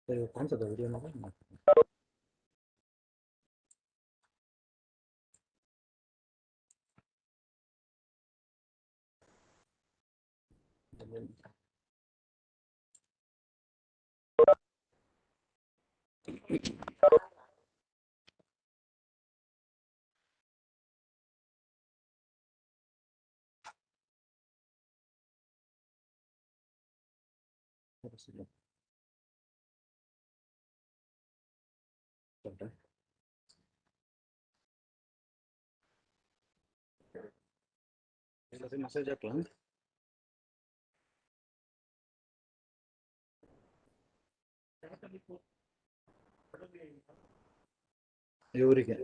ಕಾಣಿಸುತ್ತೆ video message ಹಾಕ್ಲಾ ಇವರಿಗೆ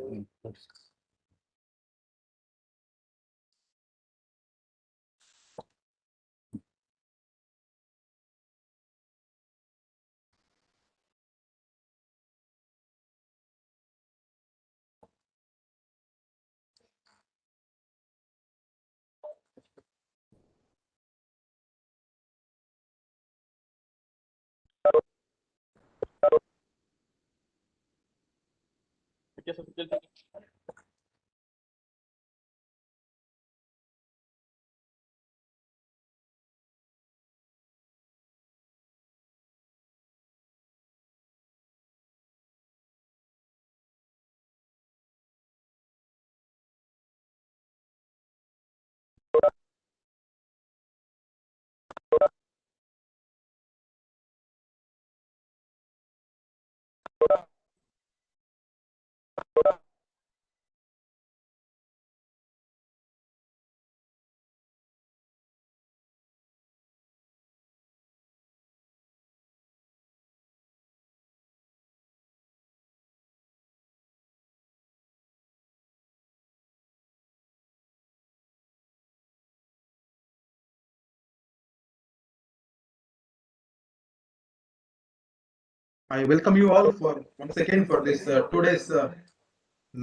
I welcome you all for once again for this today's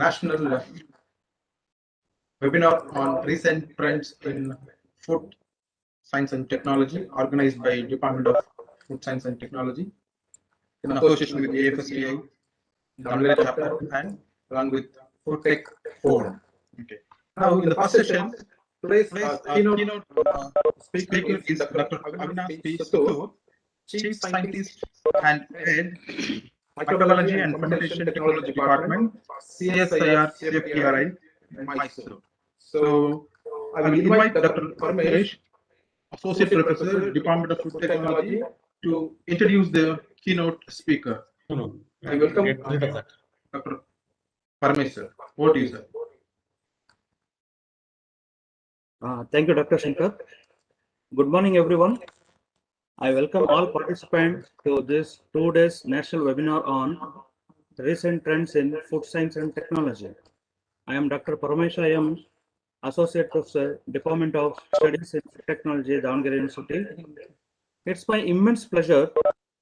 national webinar on recent trends in food science and technology, organized by Department of Food Science and Technology in association with AFSTI, Davangere chapter, and along with Food Tech Forum. Okay. Now, in the first session, today's keynote speaker is Dr. Avinash P. Sattur, Chief Scientist and Head Microbiology and Fermentation Technology Department, CSIR CFTRI, Mysore. So, I will invite Dr. Parmesh, Associate Professor, Department of Food Technology, to introduce the keynote speaker. I welcome Dr. Parmesh, sir. Over to you, sir. Thank you, Dr. Shankar. Good morning, everyone. I welcome all participants to this 2 days national webinar on recent trends in food science and technology. I am Dr. Paramesh. I am Associate Professor, Department of Studies in Food Technology, Davangere University. It's my immense pleasure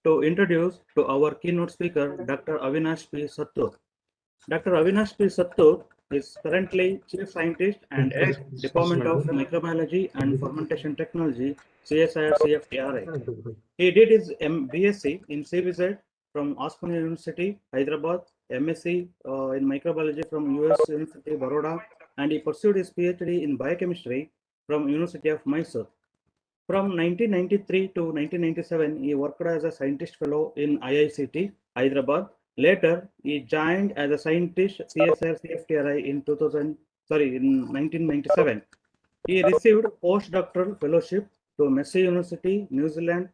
to introduce to our keynote speaker, Dr. Avinash P. Sattur. Dr. Avinash P. Sattur is currently Chief Scientist and Head Department of Microbiology and Fermentation Technology, CSIR CFTRI. He did his BSc in CBZ from Osmania University, Hyderabad, MSc in Microbiology from US University, Baroda, and he pursued his PhD in Biochemistry from University of Mysore. From 1993 to 1997, he worked as a scientist fellow in IICT, Hyderabad. Later, he joined as a scientist CSIR CFTRI in 1997. He received postdoctoral fellowship to Massey University, New Zealand,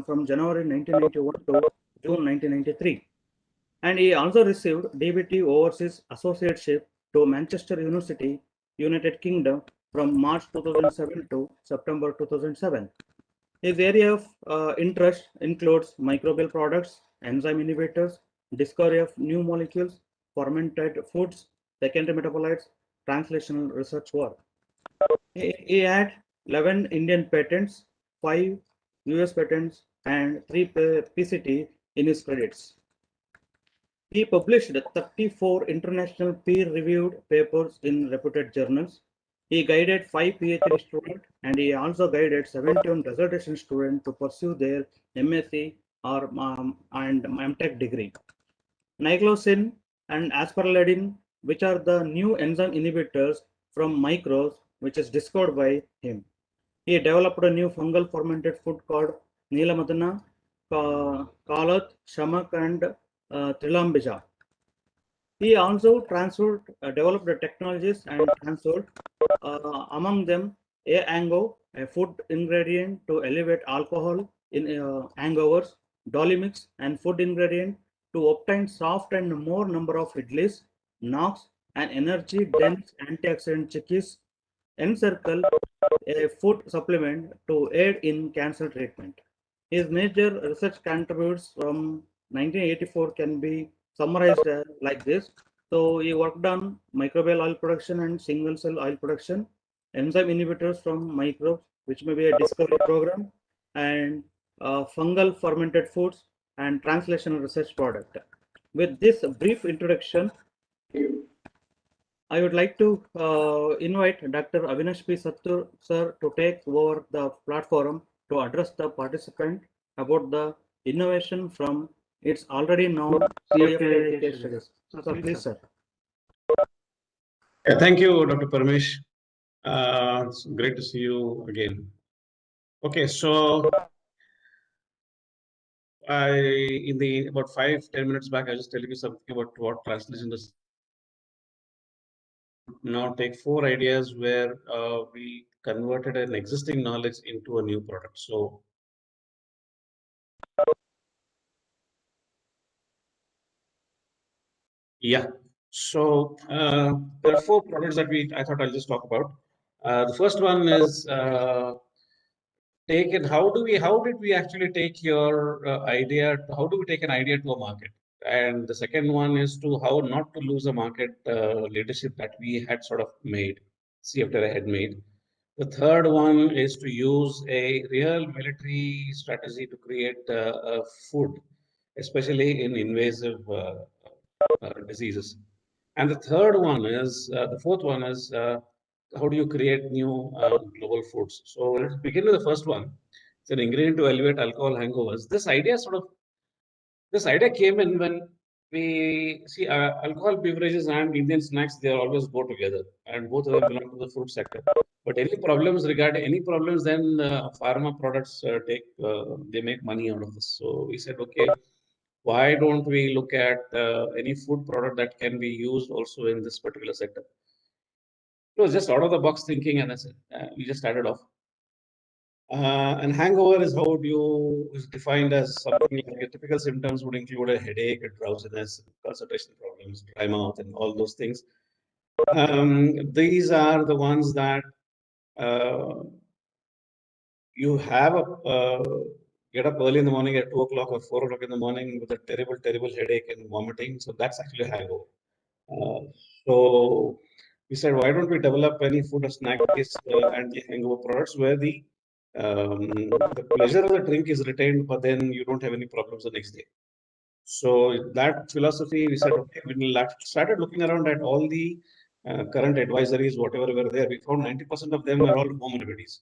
from January 1991 to June 1993. And he also received DBT Overseas Associateship to Manchester University, United Kingdom, from March 2007 to September 2007. His area of interest includes microbial products, enzyme inhibitors, discovery of new molecules, fermented foods, secondary metabolites, translational research work. He had 11 Indian patents, 5 US patents, and 3 PCT in his credits. He published 34 international peer-reviewed papers in reputed journals. He guided 5 PhD students, and he also guided 71 dissertation students to pursue their MSc or and MTech degree. Niclosin and asparagine, which are the new enzyme inhibitors from microbes, which is discovered by him. He developed a new fungal fermented food called Neelamadana, Kalath, Shamak, and Trilambija. He also developed the technologies and transferred, among them A-Ango, a food ingredient to elevate alcohol in hangovers, Dolly and food ingredient to obtain soft and more number of idlis, Nox, an energy-dense antioxidant chickpeas, Encircle, a food supplement to aid in cancer treatment. His major research contributes from 1984 can be summarized like this. So he worked on microbial oil production and single cell oil production, enzyme inhibitors from microbes, which may be a discovery program, and fungal fermented foods and translational research product. With this brief introduction, I would like to invite Dr. Avinash P. Sattur sir to take over the platform to address the participant about the innovation from its already known CFTI case studies. So please, sir. Yeah, thank you, Dr. Parmesh. It's great to see you again. Okay, so about 5-10 minutes back, I was just telling you something about what translation is. Now take 4 ideas where we converted an existing knowledge into a new product. So yeah, so there are 4 products that I thought I'll just talk about. The first one is how did we actually take your idea, how do we take an idea to a market? And the second one is to how not to lose a market leadership that we had sort of made, CFTI had made. The third one is to use a real military strategy to create food, especially in invasive diseases. And the fourth one is how do you create new global foods? So let's begin with the first one. It's an ingredient to elevate alcohol hangovers. This idea came in when we see alcohol beverages and Indian snacks, they always go together, and both of them belong to the food sector. But any problems, then pharma products they make money out of this. So we said, okay, why don't we look at any food product that can be used also in this particular sector? It was just out of the box thinking, and we just started off. And hangover is defined as something like typical symptoms would include a headache, a drowsiness, concentration problems, dry mouth, and all those things. These are the ones that you have get up early in the morning at 2 o'clock or 4 o'clock in the morning with a terrible headache and vomiting. So that's actually a hangover. So we said, why don't we develop any food or snack-based anti-hangover products where the pleasure of the drink is retained, but then you don't have any problems the next day. So that philosophy, we said, okay, we started looking around at all the current advisories, whatever were there. We found 90% of them are all home remedies.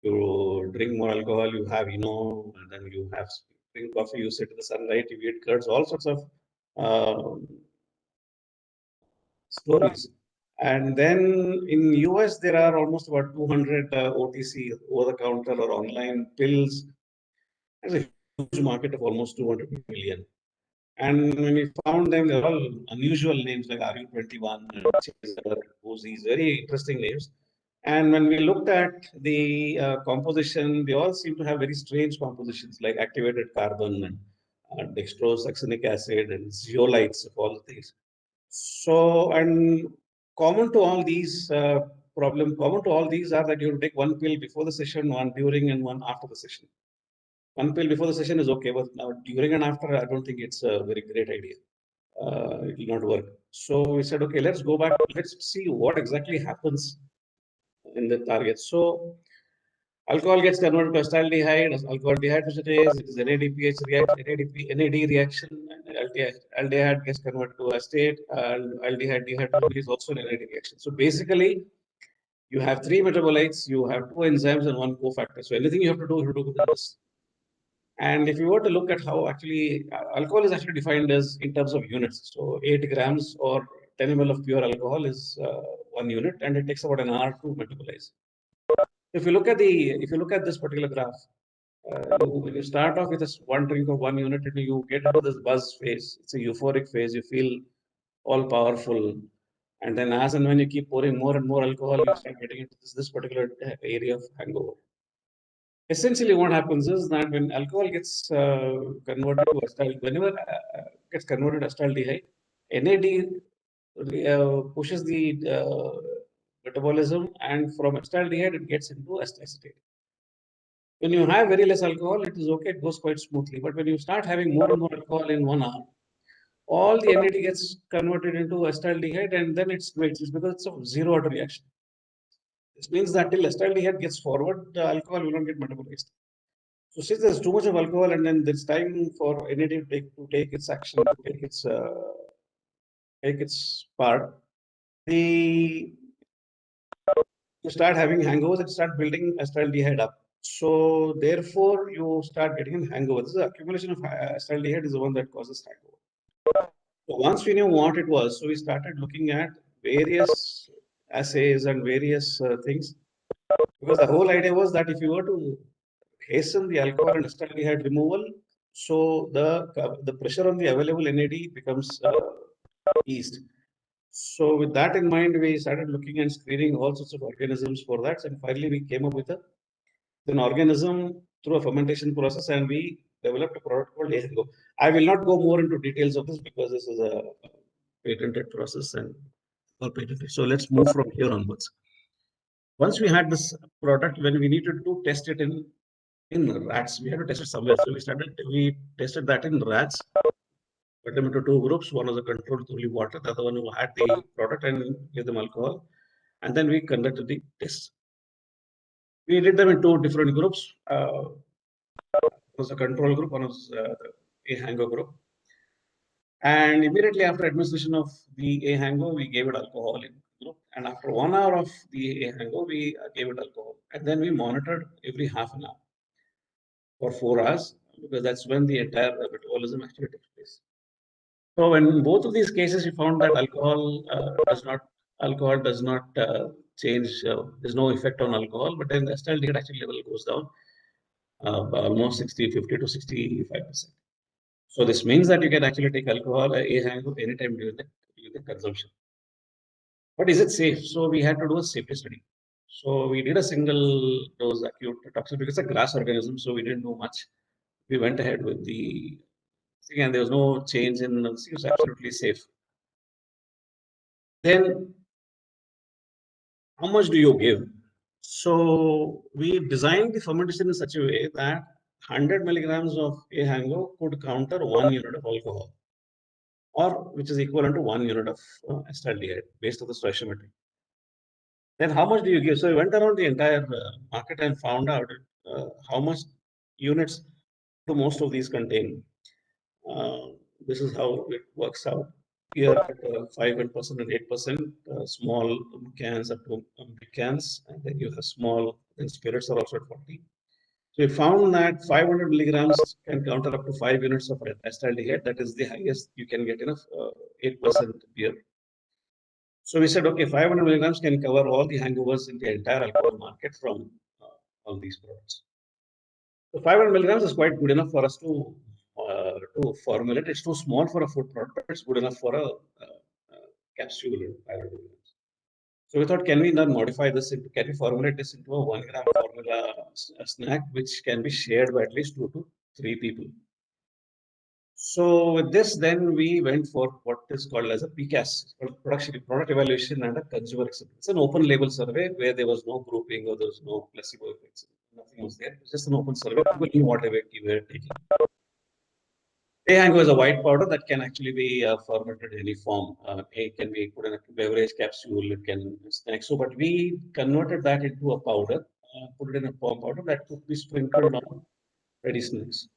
You drink more alcohol, you have, and then you have drink coffee, you sit in the sunlight, you eat curds, all sorts of stories. And then in US, there are almost about 200 OTC, over-the-counter or online pills. There's a huge market of almost 200 million. And when we found them, they're all unusual names like RU21 and Chaser, Uzis, very interesting names. And when we looked at the composition, they all seem to have very strange compositions like activated carbon and dextrosuccinic acid and zeolites of all the things. So, and common to all these are that you take one pill before the session, one during, and one after the session. One pill before the session is okay, but now during and after, I don't think it's a very great idea. It will not work. So we said, okay, let's go back. Let's see what exactly happens in the target. So alcohol gets converted to acetaldehyde. Alcohol dehydrogenase, it is NADPH reaction, NAD reaction. Aldehyde gets converted to acetate. Aldehyde dehydrogenase is also an NAD reaction. So basically, you have 3 metabolites, you have 2 enzymes and 1 cofactor. So anything you have to do with this. And if you were to look at how actually alcohol is actually defined as in terms of units, so 8 grams or 10 ml of pure alcohol is 1 unit, and it takes about an hour to metabolize. If you look at this particular graph, when you start off with one drink of 1 unit, and you get into this buzz phase, it's a euphoric phase. You feel all powerful, and then as and when you keep pouring more and more alcohol, you start getting into this particular area of hangover. Essentially, what happens is that when alcohol gets converted to acetaldehyde, whenever gets converted to acetaldehyde, NAD pushes the metabolism, and from acetaldehyde it gets into acetate. When you have very less alcohol, it is okay, it goes quite smoothly. But when you start having more and more alcohol in 1 hour, all the NAD gets converted into acetaldehyde, and then it's because it's a zero order reaction. This means that till acetaldehyde gets forward, the alcohol will not get metabolized. So since there's too much of alcohol, and then there's time for NAD to take its action, to take its part, you start having hangovers and start building acetaldehyde up. So therefore, you start getting hangovers. The accumulation of acetaldehyde is the one that causes hangover. So once we knew what it was, so we started looking at various assays and various things, because the whole idea was that if you were to hasten the alcohol and acetaldehyde removal, so the pressure on the available NAD becomes eased. So with that in mind, we started looking and screening all sorts of organisms for that, and finally we came up with an organism through a fermentation process, and we developed a product called AHango. I will not go more into details of this because this is a patented process and all patented. So let's move from here onwards. Once we had this product, when we needed to test it in rats, we had to test it somewhere. So we tested that in rats, put them into 2 groups. One was a control with only water, the other one who had the product, and gave them alcohol. And then we conducted the tests. We did them in 2 different groups. One was a control group, one was a AHango group. And immediately after administration of the AHango, we gave it alcohol in group. And after 1 hour of the AHango, we gave it alcohol. And then we monitored every half an hour for 4 hours, because that's when the entire metabolism actually takes place. So in both of these cases, we found that alcohol does not change. There's no effect on alcohol, but then the acetaldehyde actually level goes down almost 50 to 65%. So this means that you can actually take alcohol AHango anytime during the consumption. But is it safe? So we had to do a safety study. So we did a single dose acute toxicity because it's a grass organism, so we didn't know much. We went ahead with the thing, and there was no change in it was absolutely safe. Then how much do you give? So we designed the fermentation in such a way that 100 milligrams of AHango could counter 1 unit of alcohol, or which is equivalent to 1 unit of acetaldehyde based on the stoichiometry. Then how much do you give? So we went around the entire market and found out how much units do most of these contain. This is how it works out. Here at 5% and 8%, small cans up to big cans, and then you have small, and spirits are also at 40. So we found that 500 milligrams can counter up to 5 units of acetaldehyde. That is the highest you can get in a 8% beer. So we said, okay, 500 milligrams can cover all the hangovers in the entire alcohol market from all these products. So 500 milligrams is quite good enough for us to formulate. It's too small for a food product, but it's good enough for a capsule in 500 milligrams. So we thought, can we then modify this? Can we formulate this into a 1 gram formula snack, which can be shared by at least 2 to 3 people? So with this, then we went for what is called as a PCAS, product evaluation and a consumer acceptance. It's an open label survey where there was no grouping or there was no placebo effects. Nothing was there. It was just an open survey. People knew whatever you were taking. AHango is a white powder that can actually be fermented in any form. It can be put in a beverage capsule, it can snack. So, but we converted that into a powder, put it in a powder that could be sprinkled on ready snacks.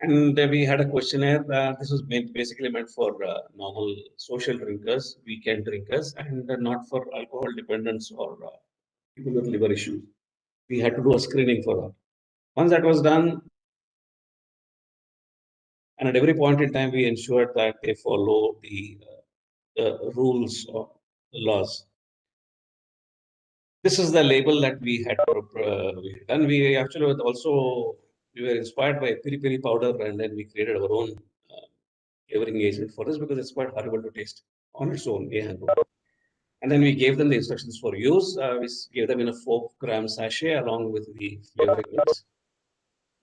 And we had a questionnaire. This was basically meant for normal social drinkers, weekend drinkers, and not for alcohol dependents or people with liver issues. We had to do a screening for that. Once that was done, And at every point in time, we ensured that they follow the rules of the laws. This is the label that we had done. We actually we were inspired by piri piri powder, and then we created our own flavoring agent for this because it's quite horrible to taste on its own. And then we gave them the instructions for use. We gave them in a 4-gram sachet along with the flavoring mix.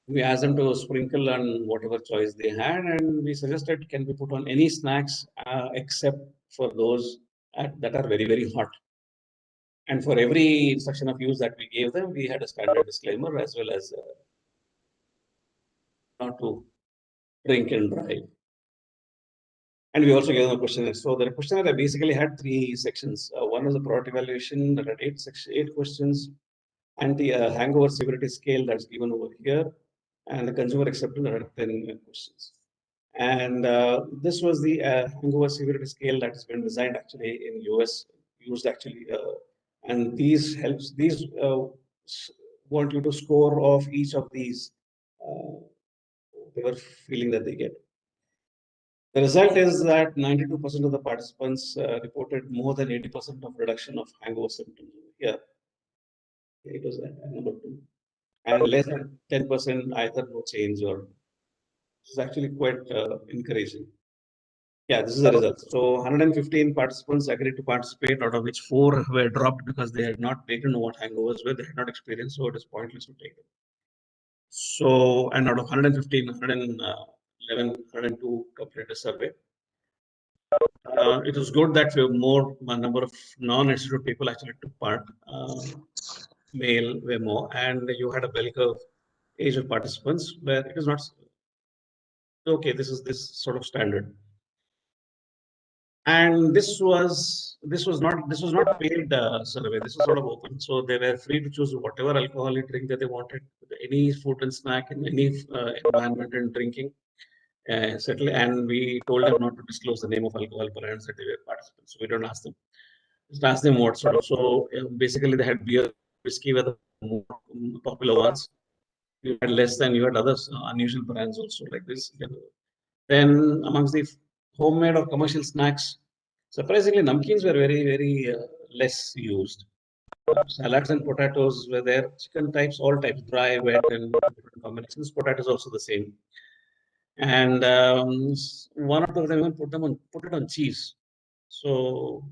We asked them to sprinkle on whatever choice they had, and we suggested can be put on any snacks except for those that are very, very hot. And for every instruction of use that we gave them, we had a standard disclaimer as well as not to drink and drive. And we also gave them a questionnaire. So the questionnaire basically had 3 sections. One was the product evaluation that had 8 questions, and the hangover severity scale that's given over here, and the consumer acceptance that had 10 questions. And this was the hangover severity scale that has been designed actually in US, used actually, and these want you to score off each of these whatever feeling that they get. The result is that 92% of the participants reported more than 80% of reduction of hangover symptoms. Yeah, it was number 2, and less than 10% either no change or. This is actually quite encouraging. Yeah, this is the result. So 115 participants agreed to participate, out of which 4 were dropped because they had not taken what hangovers were, they had not experienced, so it is pointless to take it. So, and out of 115, 111, 102 completed a survey. It was good that more number of non-institute people actually took part. Male were more, and you had a bell curve age of participants where it is not okay. This is this sort of standard. And this was not paid survey. This was sort of open, so they were free to choose whatever alcoholic drink that they wanted, any food and snack in any environment and drinking. Certainly, and we told them not to disclose the name of alcohol brands that they were participants. So we don't ask them. Just ask them what sort of. So basically, they had beer, whiskey were the more popular ones. You had less than you had others unusual brands also like this. Then amongst the homemade or commercial snacks, surprisingly, namkeens were very, very less used. Salads and potatoes were there. Chicken types, all types, dry, wet, and different combinations. Potatoes also the same. And one or two of them even put it on cheese. So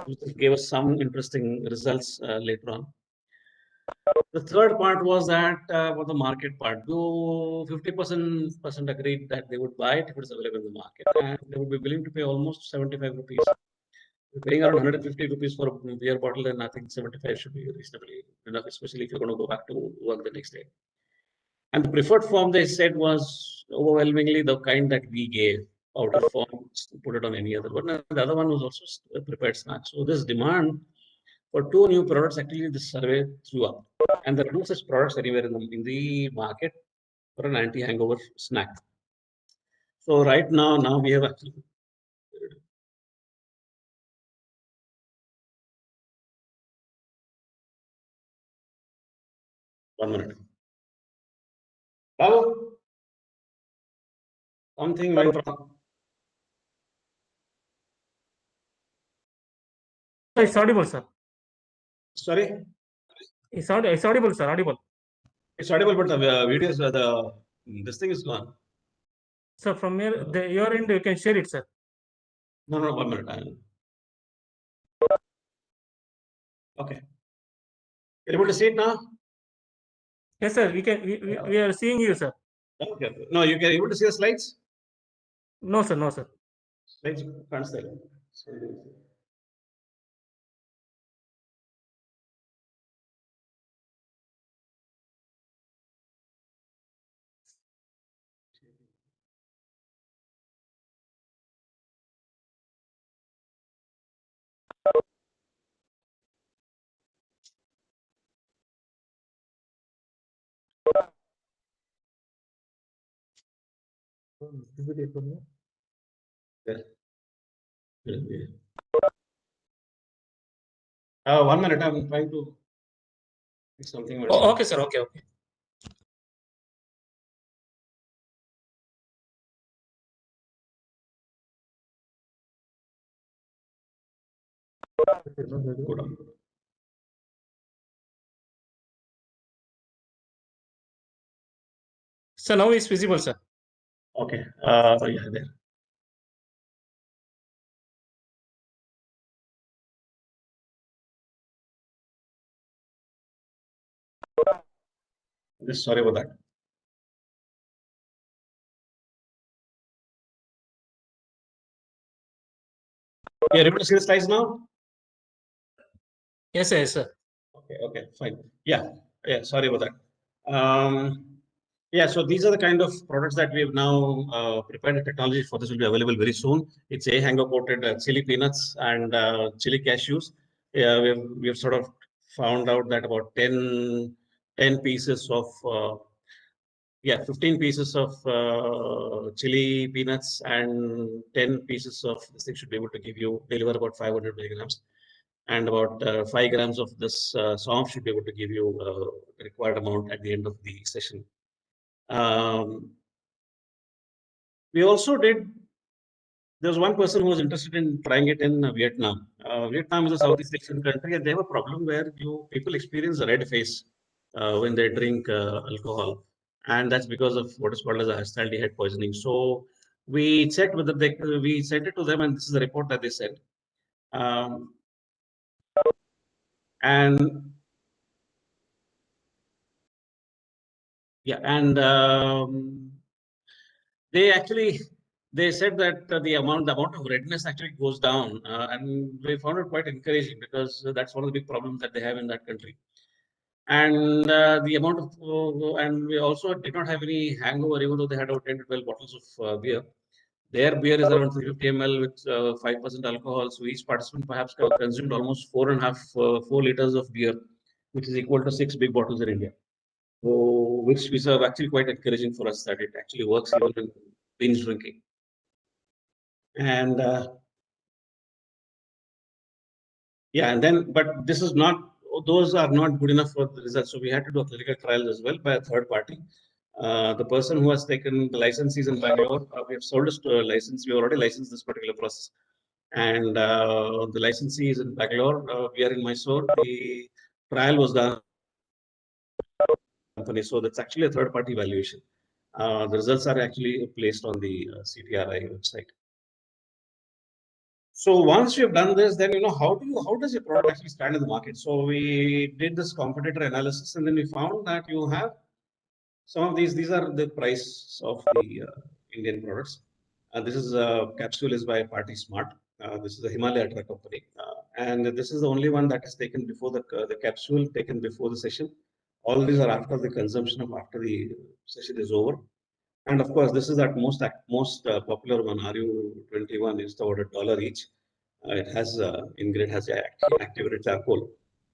this gave us some interesting results later on. The third part was that for the market part, though 50% agreed that they would buy it if it is available in the market, and they would be willing to pay almost 75 rupees. Paying around 150 rupees for a beer bottle, then I think 75 should be reasonably enough, especially if you're going to go back to work the next day. And the preferred form they said was overwhelmingly the kind that we gave, powder form, put it on any other one. And the other one was also a prepared snack. So this demand for 2 new products, actually this survey threw up. And there are no such products anywhere in the market for an anti-hangover snack. So right now we have actually. One minute. Hello? Something went wrong. It's audible, sir. Sorry? It's audible, sir. Audible. It's audible, but the videos, this thing is gone. So from your end, you can share it, sir. No, 1 minute. Okay. You're able to see it now? Yes, sir. We are seeing you, sir. Okay. No, you can able to see the slides? No, sir. No, sir. Slides can't see. Yeah. 1 minute. I'm trying to fix something. Oh, okay, sir. Okay. Go down. So now it's visible, sir. Okay. Yeah, there. Just sorry about that. Yeah, able to see the slides now? Yes, sir. Yes, sir. Okay, fine. Yeah, sorry about that. Yeah, so these are the kind of products that we have now prepared. The technology for this will be available very soon. It's a hango coated chili peanuts and chili cashews. Yeah, we have sort of found out that about 10 pieces of 15 pieces of chili peanuts and 10 pieces of this thing should be able to deliver about 500 milligrams. And about 5 grams of this SOMF should be able to give you the required amount at the end of the session. We also did, there was one person who was interested in trying it in Vietnam. Vietnam is a Southeast Asian country, and they have a problem where people experience a red face when they drink alcohol. And that's because of what is called as acetaldehyde poisoning. So we checked whether we sent it to them, and this is the report that they sent. And yeah, and they said that the amount of redness actually goes down, and we found it quite encouraging because that's one of the big problems that they have in that country. And the amount of and we also did not have any hangover, even though they had about 10 to 12 bottles of beer. Their beer is around 350 ml with 5% alcohol. So each participant perhaps consumed almost 4 liters of beer, which is equal to 6 big bottles in India. So, which is actually quite encouraging for us that it actually works even in binge drinking. And yeah, and then, but this is not, those are not good enough for the results. So we had to do a clinical trial as well by a third party. The person who has taken the licenses in Bangalore, we have sold us to a license. We already licensed this particular process. And the licensee is in Bangalore. We are in Mysore. The trial was done company. So that's actually a third party valuation. The results are actually placed on the CTRI website. So once you have done this, then how does your product actually stand in the market? So we did this competitor analysis, and then we found that you have some of these are the price of the Indian products. This is a capsule is by Party Smart. This is a Himalaya Truck company, and this is the only one that is taken before the capsule taken before the session. All these are after the consumption of after the session is over. And of course, this is that most popular one, RU21, is about $1 each. It has ingredient has activated charcoal,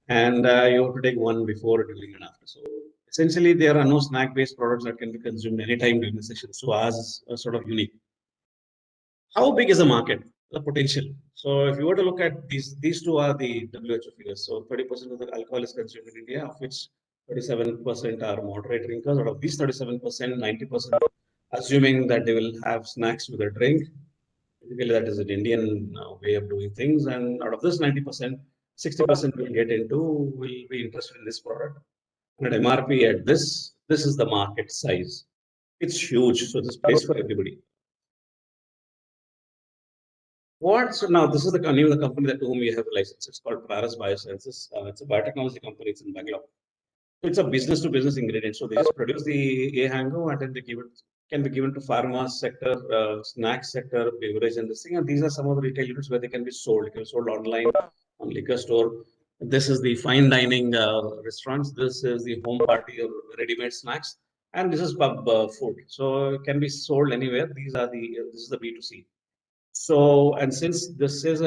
and you have to take one before, during, and after. So essentially, there are no snack-based products that can be consumed anytime during the session. So ours is sort of unique. How big is the market? The potential. So if you were to look at these two are the WHO figures. So 30% of the alcohol is consumed in India, of which 37% are moderate drinkers. Out of these 37%, 90%, assuming that they will have snacks with a drink. Typically, that is an Indian way of doing things. And out of this 90%, 60% will be interested in this product. And at MRP at this is the market size. It's huge. So this place for everybody. So now this is the name of the company that to whom we have a license. It's called Praras Biosciences. It's a biotechnology company. It's in Bangalore. So it's a business to business ingredient. So they just produce the A-Hango and then they can be given to pharma sector, snack sector, beverage and this thing. And these are some of the retail units where they can be sold. It can be sold online, on liquor store. This is the fine dining restaurants. This is the home party or ready-made snacks. And this is pub food. So it can be sold anywhere. This is the B2C. So, and since this is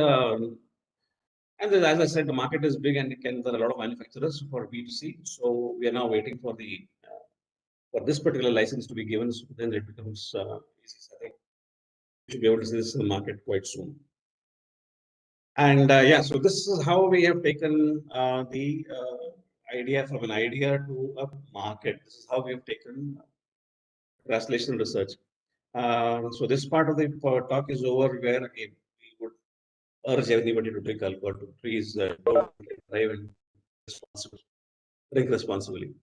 and then, as I said, the market is big and there are a lot of manufacturers for B2C. So we are now waiting for for this particular license to be given. So then it becomes easy. I think we should be able to see this in the market quite soon. And yeah, so this is how we have taken the idea from an idea to a market. This is how we have taken translation research. So this part of the talk is over, where we would urge anybody to drink alcohol. Please don't drive and drink responsibly.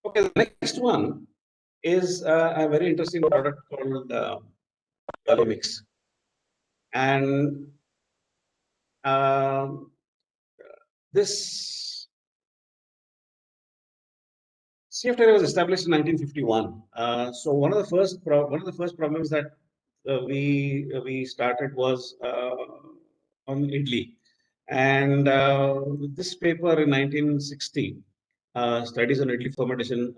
Okay, the next one is a very interesting product called Dolly Mix. And this CFTI was established in 1951. So one of the first problems that we started was on idli, and this paper in 1960, studies on idli fermentation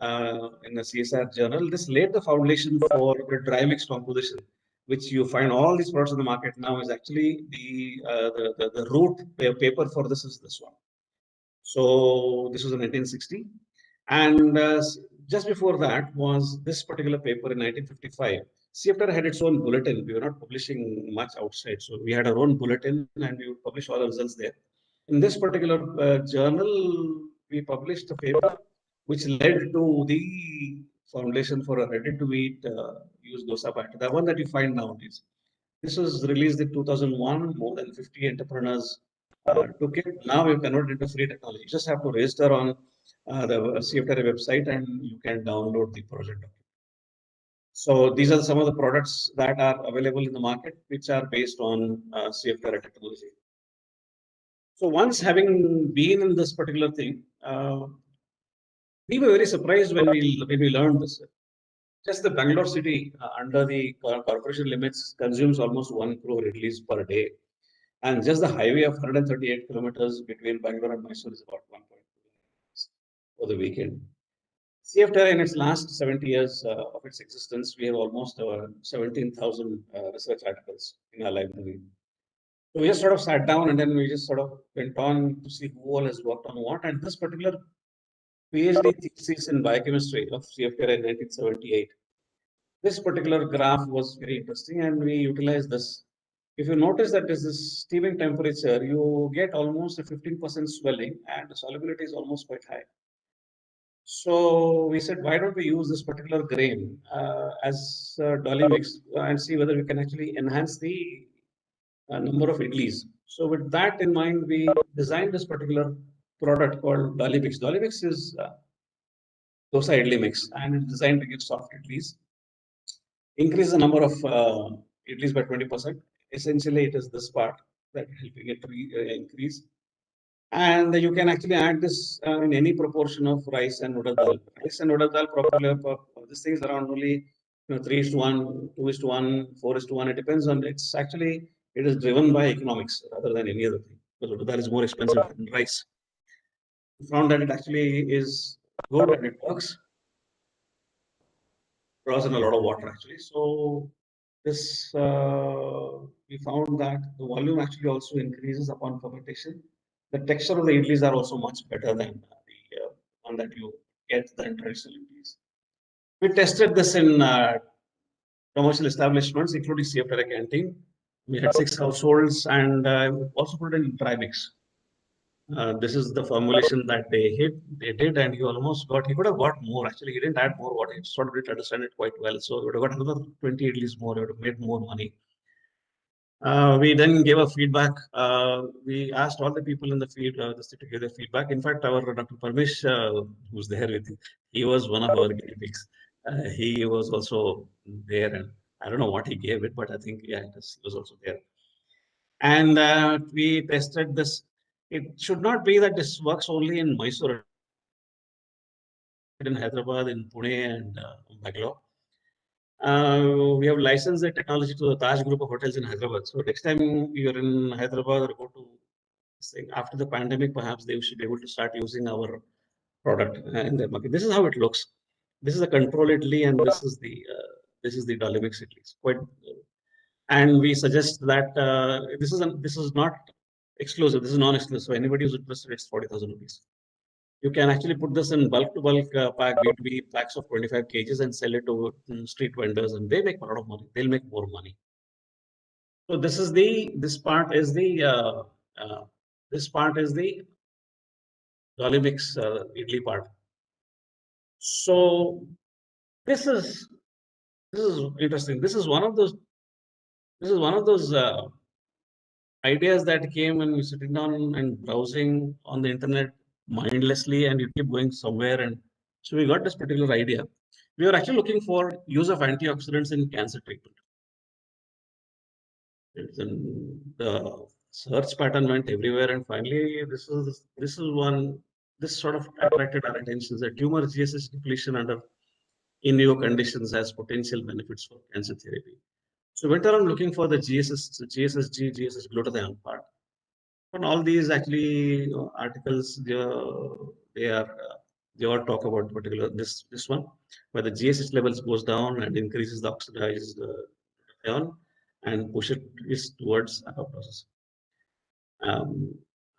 in the CSR journal. This laid the foundation for the dry mix composition, which you find all these products in the market now is actually the root paper for this is this one. So this was in 1960. And just before that was this particular paper in 1955. CFTR had its own bulletin. We were not publishing much outside. So we had our own bulletin and we would publish all the results there. In this particular journal, we published a paper which led to the foundation for a ready-to-eat use dosa batter, the one that you find nowadays. This was released in 2001. More than 50 entrepreneurs took it. Now we've converted into free technology. You just have to register on the CFTR website and you can download the project document. So these are some of the products that are available in the market, which are based on CFTR technology. So once having been in this particular thing, we were very surprised when we learned this. Just the Bangalore city under the corporation limits consumes almost 1 crore idlis per day. And just the highway of 138 kilometers between Bangalore and Mysore is about 1.2 for the weekend. CFTR in its last 70 years of its existence, we have almost 17,000 research articles in our library. So we just sort of sat down and then we just sort of went on to see who all has worked on what. And this particular PhD thesis in biochemistry of CFTR in 1978. This particular graph was very interesting and we utilized this. If you notice that this is steaming temperature, you get almost a 15% swelling and the solubility is almost quite high. So we said, why don't we use this particular grain as Dolly Mix and see whether we can actually enhance the number of idlis. So with that in mind, we designed this particular product called Dolly Mix. Dolly Mix is dosa idli mix and it's designed to give soft idlis. Increase the number of idlis by 20%. Essentially, it is this part that helping it to increase. And you can actually add this in any proportion of rice and udad dal. Rice and udad dal, properly, this thing is around only 3:1, 2:1, 4:1. It depends on it's actually it is driven by economics rather than any other thing. Because udad dal is more expensive than rice. We found that it actually is good and it works. Draws in a lot of water actually. So this we found that the volume actually also increases upon fermentation. The texture of the idlis are also much better than the one that you get the traditional idlis. We tested this in commercial establishments, including CFTR canteen. We had 6 households and also put it in dry mix. This is the formulation that they did, and he could have got more. Actually, he didn't add more water. He sort of didn't understand it quite well. So he would have got another 20 idlis more. He would have made more money. We then gave a feedback. We asked all the people in the field to give their feedback. In fact, our Dr. Parmesh, who's there with you, he was one of our guinea pigs. He was also there, and I don't know what he gave it, but I think he was also there. And we tested this. It should not be that this works only in Mysore, in Hyderabad, in Pune, and Bangalore. We have licensed the technology to the Taj Group of Hotels in Hyderabad. So next time you're in Hyderabad or go to after the pandemic, perhaps they should be able to start using our product in their market. This is how it looks. This is a control idli, and this is the Dolly Mix idli. It's quite, and we suggest that this is not exclusive. This is non-exclusive. So anybody who's interested, it's 40,000 rupees. You can actually put this in bulk to bulk pack, B2B packs of 25 kgs and sell it to street vendors, and they make a lot of money. They'll make more money. So this part is the Dolly Mix idli part. So this is interesting. This is one of those ideas that came when you're sitting down and browsing on the internet mindlessly and you keep going somewhere. And so we got this particular idea. We were actually looking for use of antioxidants in cancer treatment. And the search pattern went everywhere, and finally, this sort of attracted our attention. The tumor GSH depletion under in vivo conditions has potential benefits for cancer therapy. So went around looking for the GSSG, GSS glutathione part. And all these actually articles, they all talk about particular this one, where the GSH levels goes down and increases the oxidized glutathione and push it towards apoptosis.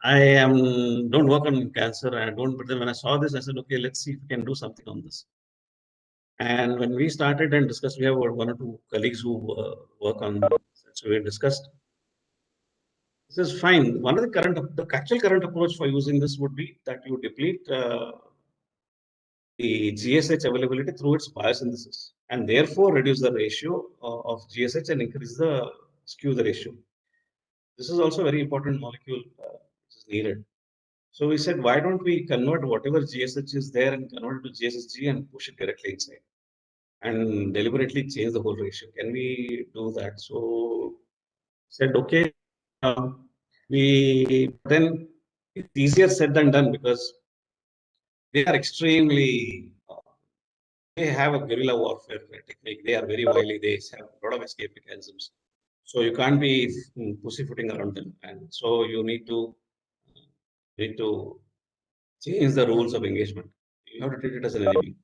I don't work on cancer, but then when I saw this, I said, okay, let's see if we can do something on this. And when we started and discussed, we have one or two colleagues who work on this. So we discussed. This is fine. One of the actual current approach for using this would be that you deplete the GSH availability through its biosynthesis, and therefore reduce the ratio of GSH and skew the ratio. This is also a very important molecule which is needed. So we said, why don't we convert whatever GSH is there and convert it to GSSG and push it directly inside and deliberately change the whole ratio? Can we do that? So said, okay, then it's easier said than done because they are extremely, they have a guerrilla warfare technique. They are very wily. They have a lot of escape mechanisms. So you can't be pussyfooting around them. And so you need to change the rules of engagement. You have to treat it as an enemy.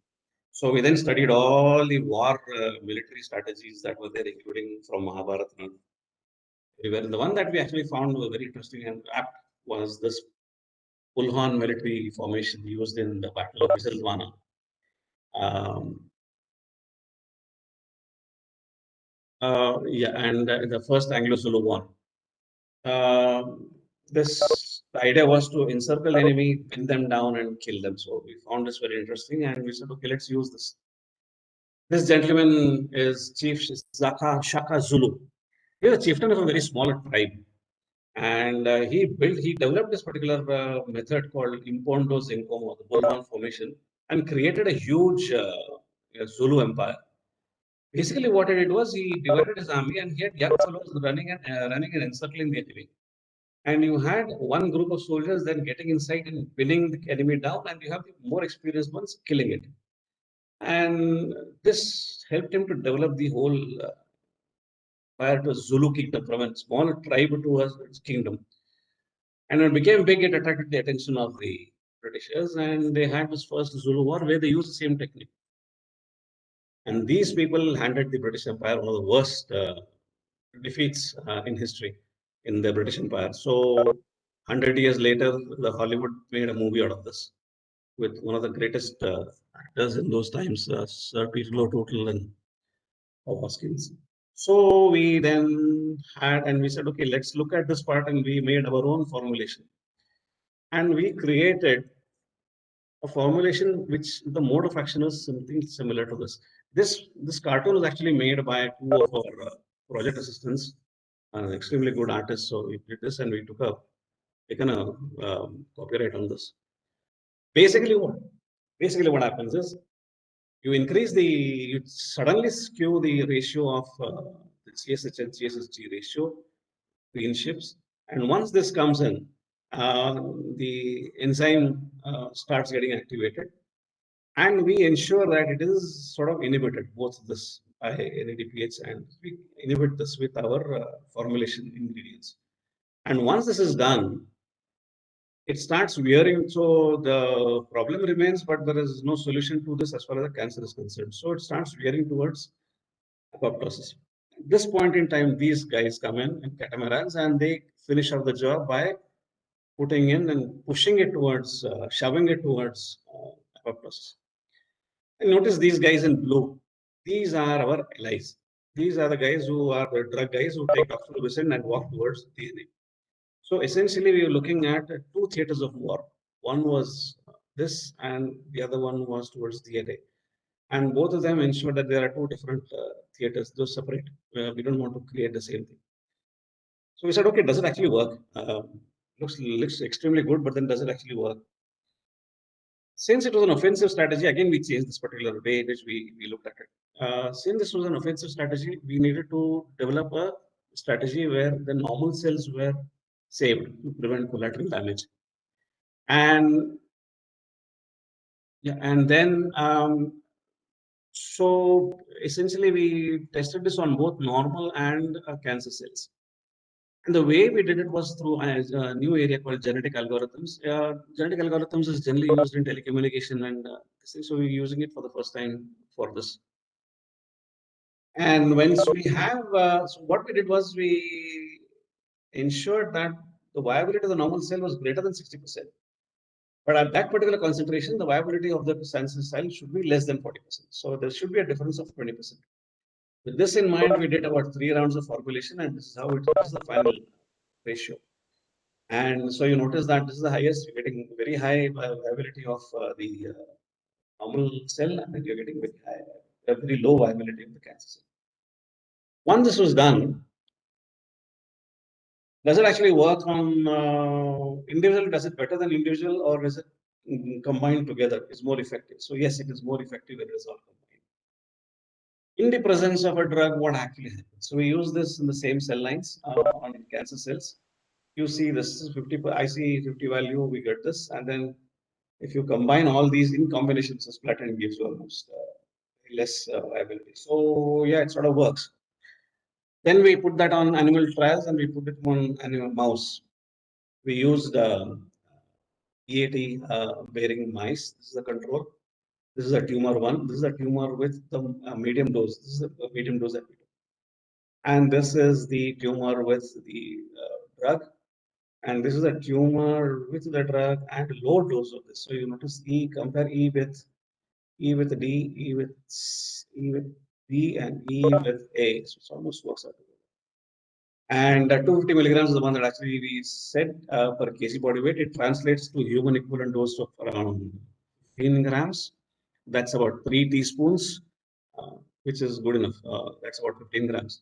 So we then studied all the war military strategies that were there, including from Mahabharata. The one that we actually found was very interesting and apt was this Pulhan military formation used in the Battle of Visalvana. And the first Anglo-Zulu War. The idea was to encircle the enemy, pin them down, and kill them. So we found this very interesting, and we said, okay, let's use this. This gentleman is Chief Shaka Zulu. He's a chieftain of a very small tribe, and he developed this particular method called Impondo Zinkomo, the Pulhan formation, and created a huge Zulu empire. Basically, what he did was he divided his army, and he had young fellows running and encircling the enemy. And you had one group of soldiers then getting inside and pinning the enemy down, and you have the more experienced ones killing it. And this helped him to develop the whole empire to Zulu kingdom, from a small tribe to a kingdom. And when it became big, it attracted the attention of the Britishers, and they had this first Zulu war where they used the same technique. And these people handed the British Empire one of the worst defeats in history in the British Empire. So 100 years later, the Hollywood made a movie out of this with one of the greatest actors in those times, Sir Peter O'Toole and Bob Hoskins. So we then we said, okay, let's look at this part, and we made our own formulation. And we created a formulation which the mode of action is something similar to this. This cartoon is actually made by two of our project assistants, extremely good artists. So we did this, and we taken a copyright on this. Basically, what happens is you suddenly skew the ratio of the GSH and GSSG ratio between ships, and once this comes in, the enzyme starts getting activated, and we ensure that it is sort of inhibited, both this by NADPH, and we inhibit this with our formulation ingredients. And once this is done, it starts wearing. So the problem remains, but there is no solution to this as far as the cancer is concerned. So it starts veering towards apoptosis. At this point in time, these guys come in catamarans, and they finish off the job by putting in and pushing it towards, shoving it towards apoptosis. And notice these guys in blue. These are our allies. These are the guys who are the drug guys who take doxorubicin and walk towards DNA. So essentially, we were looking at two theaters of war. One was this, and the other one was towards DNA. And both of them ensure that there are two different theaters, those separate. We don't want to create the same thing. So we said, okay, does it actually work? Looks extremely good, but then does it actually work? Since it was an offensive strategy, again, we changed this particular way in which we looked at it. Since this was an offensive strategy, we needed to develop a strategy where the normal cells were saved to prevent collateral damage. And yeah, and then so essentially we tested this on both normal and cancer cells. And the way we did it was through a new area called genetic algorithms. Genetic algorithms is generally used in telecommunication, and so we're using it for the first time for this. And once we have, so what we did was we ensured that the viability of the normal cell was greater than 60%. But at that particular concentration, the viability of the cancer cell should be less than 40%. So there should be a difference of 20%. With this in mind, we did about 3 rounds of formulation, and this is how it is the final ratio. And so you notice that this is the highest, you're getting very high viability of the normal cell, and then you're getting very high, very low viability of the cancer cell. Once this was done, does it actually work on individual? Does it better than individual, or is it combined together? Is more effective? So yes, it is more effective when it is all combined. In the presence of a drug, what actually happens? So we use this in the same cell lines on cancer cells. You see this is 50, I see 50 value, we get this. And then if you combine all these in combination, cisplatin gives you almost less viability. So yeah, it sort of works. Then we put that on animal trials and we put it on animal mouse. We used EAT bearing mice. This is the control. This is a tumor one. This is a tumor with the medium dose. This is a medium dose that we do. And this is the tumor with the drug. And this is a tumor with the drug and low dose of this. So you notice E, compare E with D, E with B, and E with A. So it almost works out. And 250 milligrams is the one that actually we said per kg body weight. It translates to human equivalent dose of around 15 grams. That's about 3 teaspoons, which is good enough. That's about 15 grams.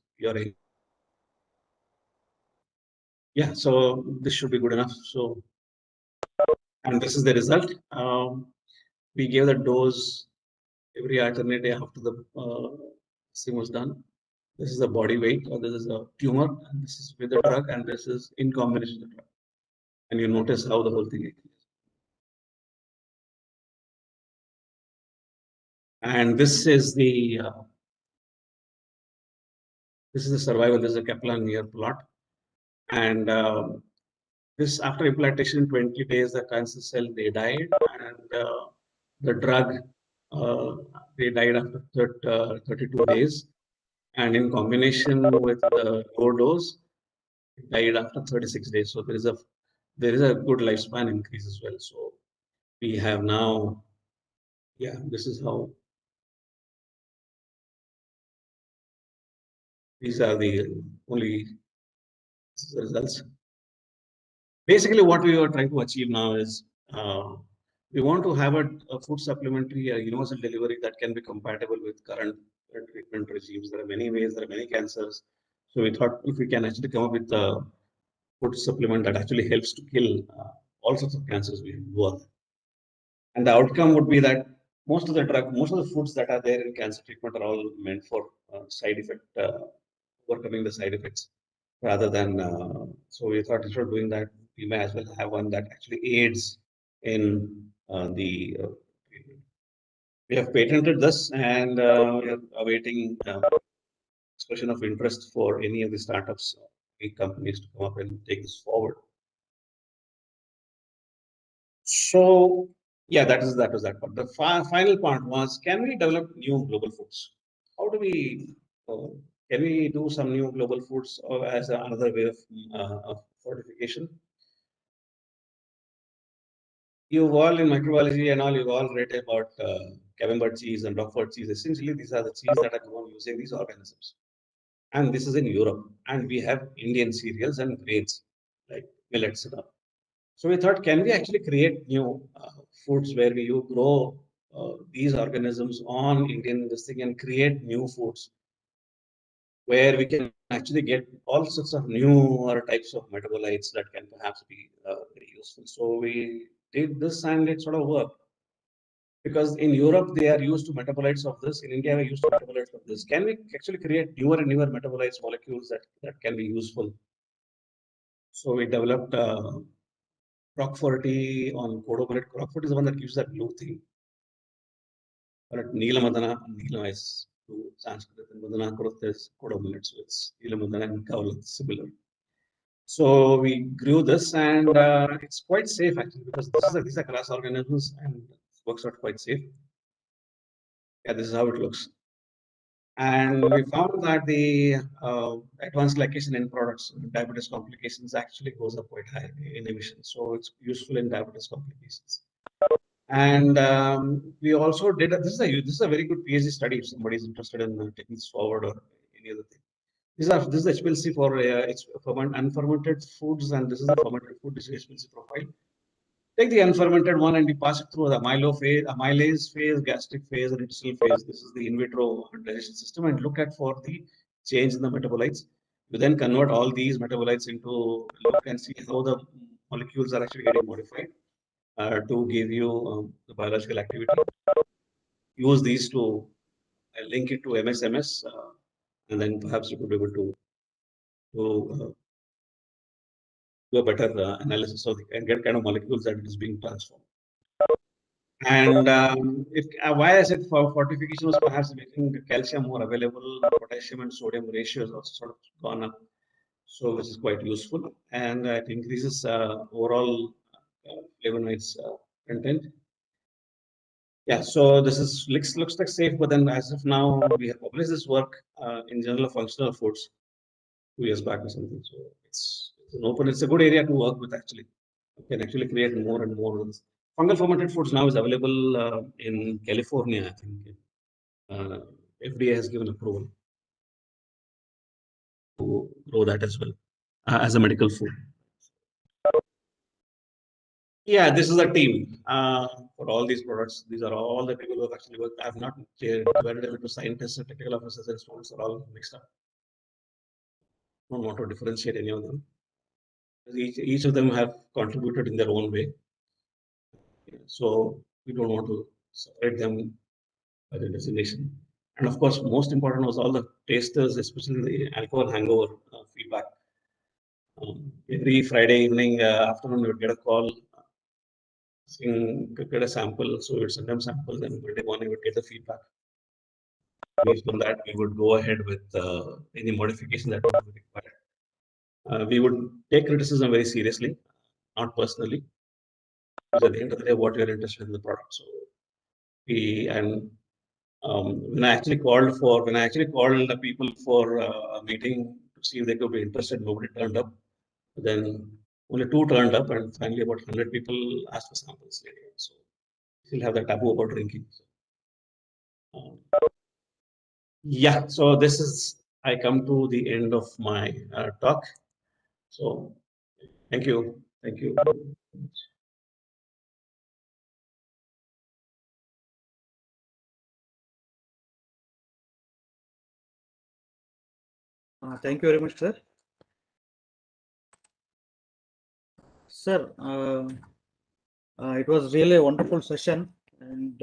Yeah, so this should be good enough. So, and this is the result. We gave the dose every alternate day after the thing was done. This is the body weight, or this is a tumor, and this is with the drug, and this is in combination with the drug. And you notice how the whole thing is. And this is the survival. This is a Kaplan-Meier plot, and this after implantation, 20 days, the cancer cell they died, and the drug they died after 32 days, and in combination with the low dose, it died after 36 days. So there is a good lifespan increase as well. So we have now, yeah, this is how. These are the only results. Basically, what we are trying to achieve now is we want to have a food supplementary, a universal delivery that can be compatible with current treatment regimes. There are many ways, there are many cancers. So we thought if we can actually come up with a food supplement that actually helps to kill all sorts of cancers, we do all that. And the outcome would be that most of the foods that are there in cancer treatment are all meant for overcoming the side effects, rather than. So we thought instead of doing that, we may as well have one that actually aids in the treatment. We have patented this, and we are awaiting expression of interest for any of the startups, big companies to come up and take this forward. So yeah, that was that part. The final part was, can we develop new global foods? How do we can we do some new global foods as another way of fortification? You've all in microbiology and all, you've all read about Camembert cheese and Roquefort cheese. Essentially, these are the cheese that are grown using these organisms. And this is in Europe. And we have Indian cereals and grains like millets and all. So we thought, can we actually create new foods where you grow these organisms on Indian this thing and create new foods where we can actually get all sorts of newer types of metabolites that can perhaps be very useful. So we did this and it sort of worked. Because in Europe, they are used to metabolites of this. In India, we're used to metabolites of this. Can we actually create newer and newer metabolites, molecules that can be useful? So we developed Croc40 on Codominate. Croc40 is the one that gives that blue thing. But Neelamadana, Neela is to Sanskrit, and Madana Kruth is Codominate. So it's Neelamadana and Kaula, similar. So we grew this, and it's quite safe actually, because these are grass organisms and it works out quite safe. Yeah, this is how it looks. And we found that the advanced glycation end products, diabetes complications, actually goes up quite high in emissions. So it's useful in diabetes complications. And we also did this is a very good PhD study if somebody is interested in taking this forward or any other thing. This is HPLC for unfermented foods, and this is the fermented food. This is HPLC profile. Take the unfermented one and you pass it through the amylase phase, gastric phase, and intestinal phase. This is the in vitro digestion system, and look at for the change in the metabolites. You then convert all these metabolites into look and see how the molecules are actually getting modified to give you the biological activity. Use these to link it to MSMS, and then perhaps you could be able to do a better analysis of and get kind of molecules that it is being transformed. And why I said for fortification was perhaps making the calcium more available, potassium and sodium ratios also sort of gone up, so which is quite useful, and it increases overall flavonoids content. Yeah, so this is looks like safe, but then as of now, we have published this work in Journal of Functional Foods 2 years back or something. So it's a good area to work with actually. You can actually create more and more ones. Fungal fermented foods now is available in California, I think. FDA has given approval to grow that as well as a medical food. Yeah, this is a team for all these products. These are all the people who have actually worked. I have not divided them into scientists and technical officers and students are all mixed up. Don't want to differentiate any of them. Each of them have contributed in their own way. So we don't want to separate them by the designation. And of course, most important was all the tasters, especially the alcohol hangover feedback. Every Friday evening, afternoon, we would get a call, get a sample. So we would send them samples, and Monday morning, we would get the feedback. Based on that, we would go ahead with any modification that would be required. We would take criticism very seriously, not personally. Because at the end of the day, what you're interested in the product. So when I actually called the people for a meeting to see if they could be interested, nobody turned up. Then only 2 turned up, and finally about 100 people asked for samples later. So still have the taboo about drinking. So, yeah, so this is I come to the end of my talk. So thank you. Thank you very much, sir. Sir, it was really a wonderful session, and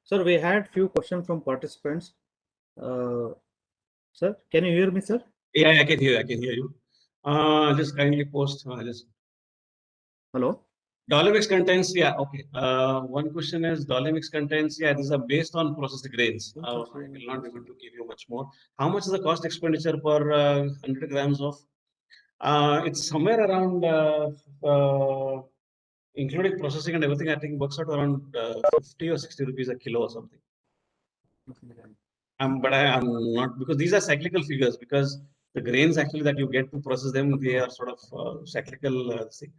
sir, we had few questions from participants. Sir, can you hear me, sir? Yeah, I can hear you. Just kindly post. Hello. Dolomix contents, yeah, okay. One question is Dolomix contents, yeah, these are based on processed grains. I will not be able to give you much more. How much is the cost expenditure per 100 grams of? It's somewhere around, including processing and everything, I think works out around 50 or 60 rupees a kilo or something. But I'm not, because these are cyclical figures, because the grains actually that you get to process them, they are sort of cyclical thing.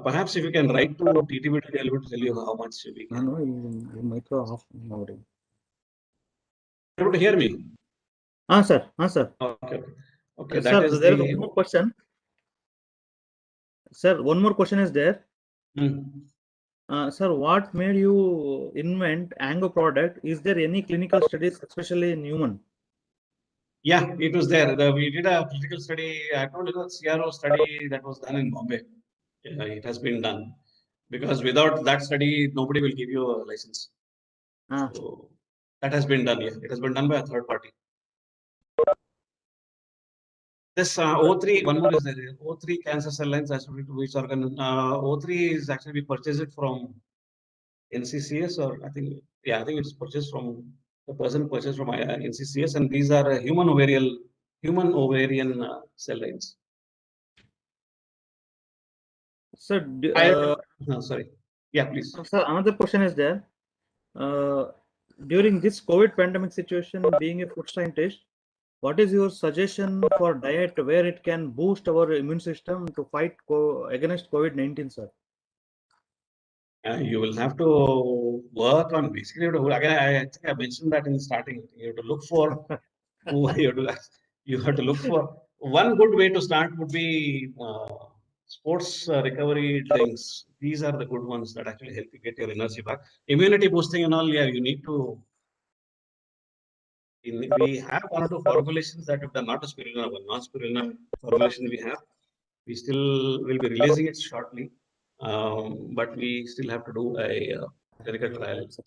Perhaps if you can write to TTB to be able to tell you how much we can. No, you micro off now. Able to hear me? Sir. Okay. Sir, That is there is one more question. Sir, one more question is there. Sir, what made you invent Ango product? Is there any clinical studies, especially in human? Yeah, it was there. We did a political study. I told you the CRO study that was done in Bombay. It has been done because without that study, nobody will give you a license. Ah, So that has been done. Yeah, it has been done by a third party. This O3, one more is there. O3 cancer cell lines, as to which organ. O3 is actually we purchased it from NCCS, or I think, yeah, I think it's purchased from the person purchased from NCCS, and these are human ovarian cell lines. sir, Sorry. Yeah, please. sir, another question is there. During this COVID pandemic situation, being a food scientist, what is your suggestion for diet where it can boost our immune system to fight against COVID-19, sir? You will have to work on basically. Again, I think I mentioned that in the starting. You have to look for you have to look for one good way to start would be sports recovery drinks. These are the good ones that actually help you get your energy back. Immunity boosting and all, yeah, you need to. We have one or two formulations that have done, not a spirulina, one non-spirulina formulation we have. We still will be releasing it shortly, but we still have to do a clinical trial. Sir.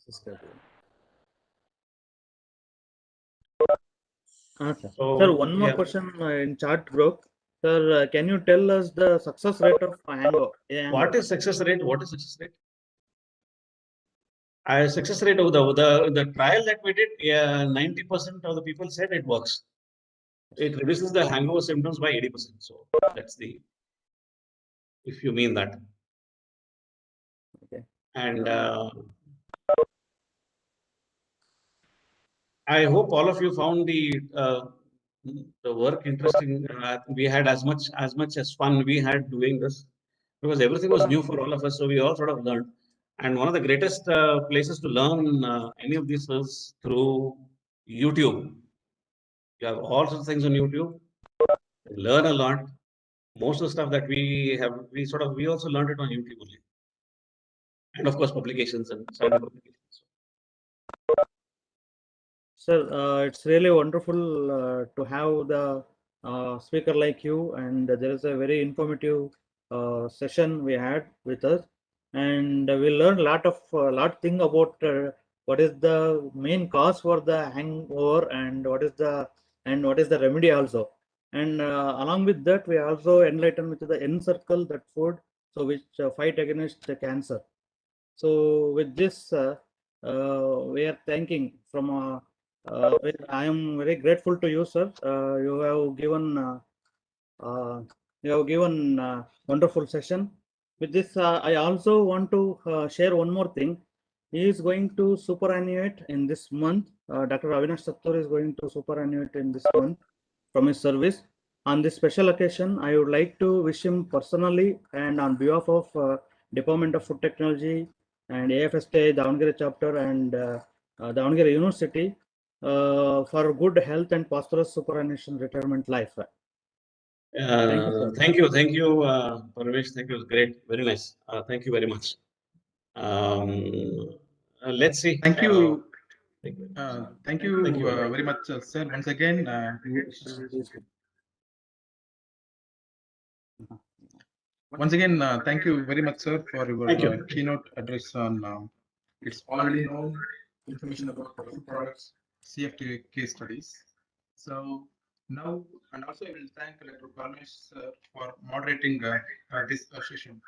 So, Sir, one more yeah. question in chat group. Sir, can you tell us the success rate of Hango? What is success rate? What is success rate? Success rate of the trial that we did, yeah, 90% of the people said it works. It reduces the hangover symptoms by 80%. So that's the, if you mean that. Okay. And I hope all of you found the work interesting. We had as much as fun we had doing this, because everything was new for all of us. So we all sort of learned. And one of the greatest places to learn any of this is through YouTube. You have all sorts of things on YouTube. Learn a lot. Most of the stuff that we have, we also learned it on YouTube only. And of course, publications and scientific publications. Sir, it's really wonderful to have the speaker like you, and there is a very informative session we had with us, and we learned lot thing about what is the main cause for the hangover, and what is the remedy also, and along with that we also enlightened with the Encircle, that food, so which fight against the cancer. So with this, we are thanking from. I am very grateful to you, sir. You have given wonderful session. With this, I also want to share one more thing. He is going to superannuate in this month. Dr. Avinash Sattur is going to superannuate in this month from his service. On this special occasion, I would like to wish him personally and on behalf of Department of Food Technology and AFSTA Davangere chapter and Davangere University for good health and prosperous superannuation retirement life. Thank you, sir. Thank you, Parvesh. Thank you. It was great. Very nice. Thank you very much. Let's see. Thank you. Thank you. Thank you Thank you. very much, sir. Once again, thank you very much, sir, for Thank your you. keynote address on it's already known information about the food products, CFT case studies. So now, and also I will thank Dr. Parmesh for moderating this session.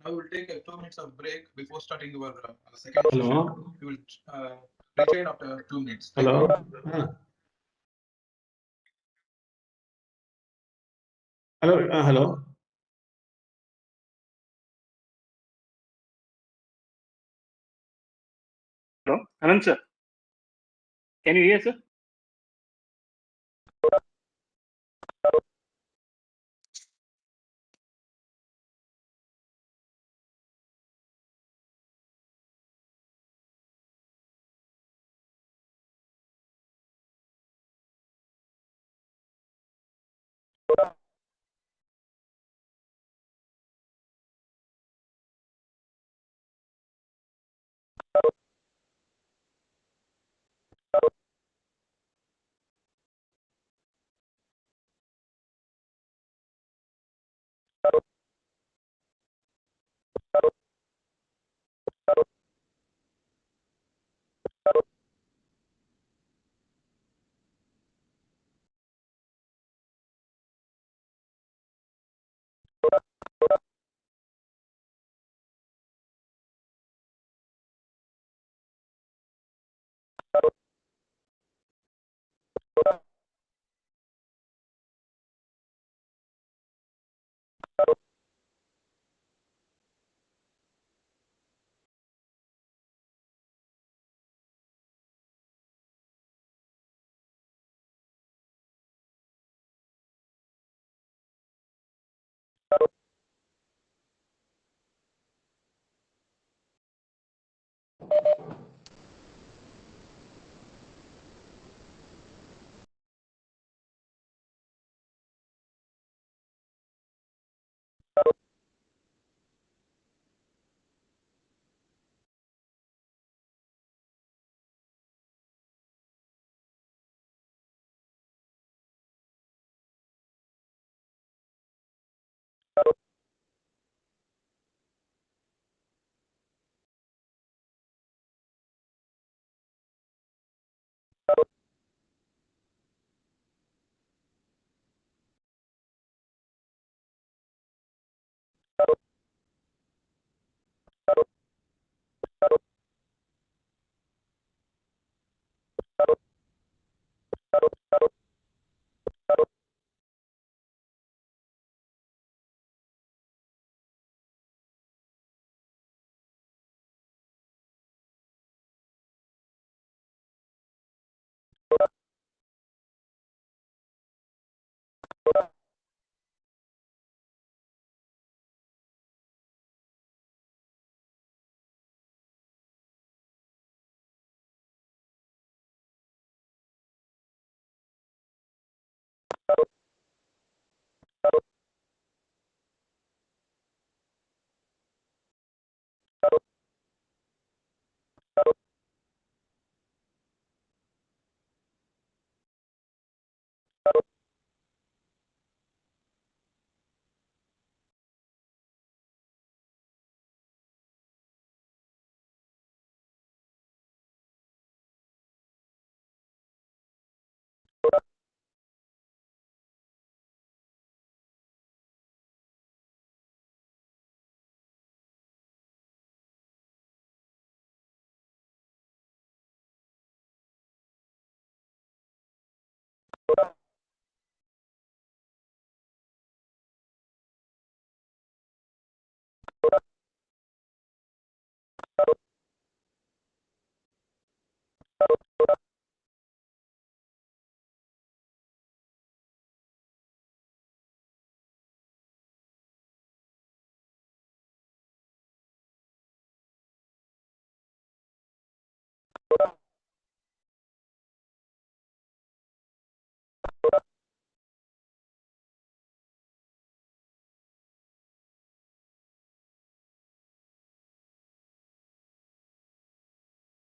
Now we'll take a 2 minutes of break before starting our second session. Hello. We will rejoin after 2 minutes. Thank Hello. you. Hello. Hello. Hello, Anand sir. Can you hear, sir? The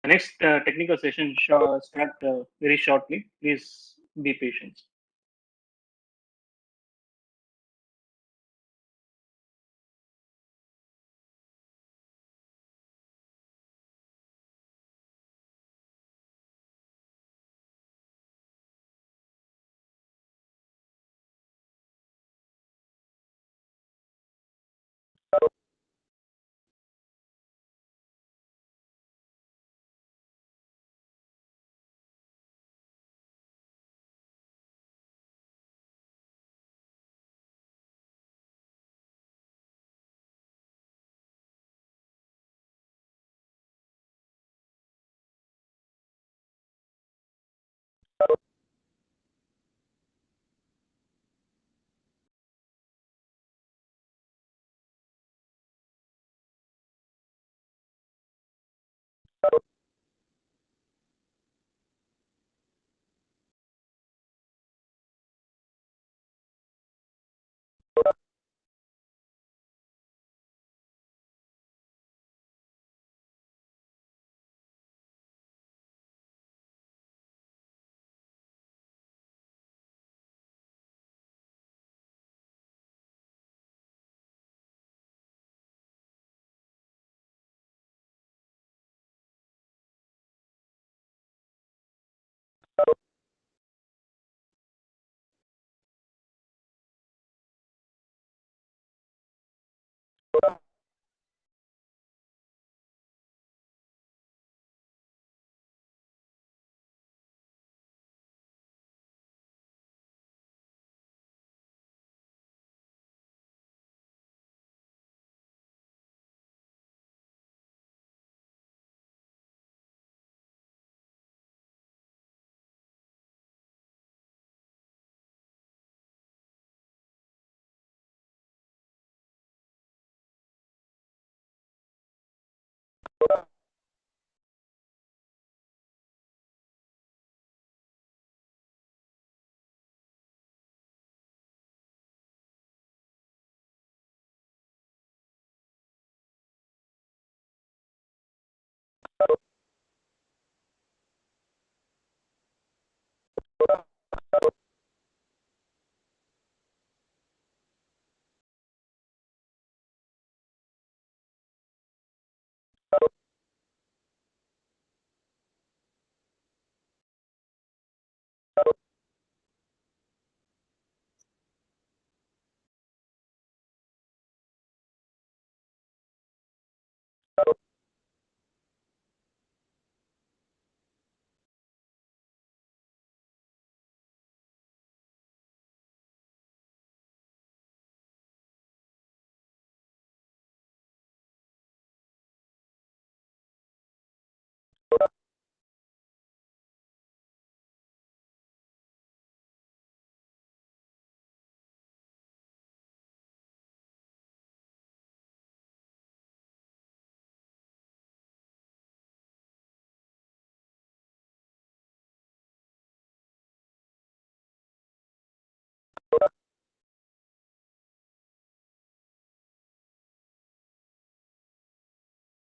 next technical session start very shortly. Please be patient.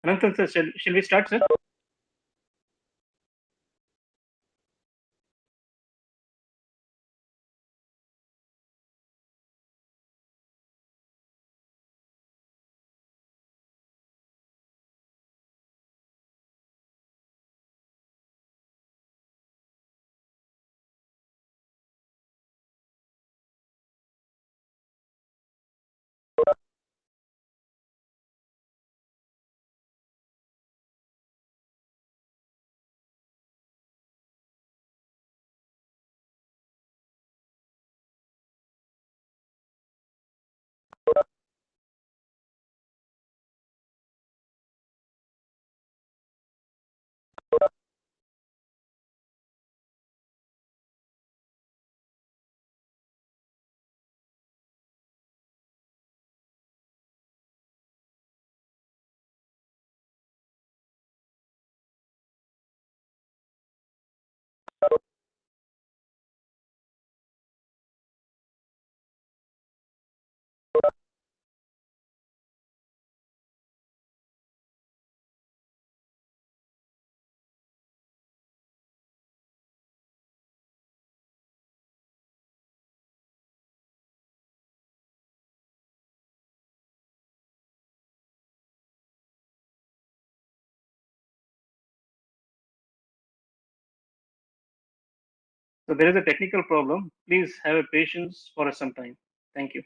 Ananthan sir, shall we start, sir? So there is a technical problem. Please have a patience for some time. Thank you.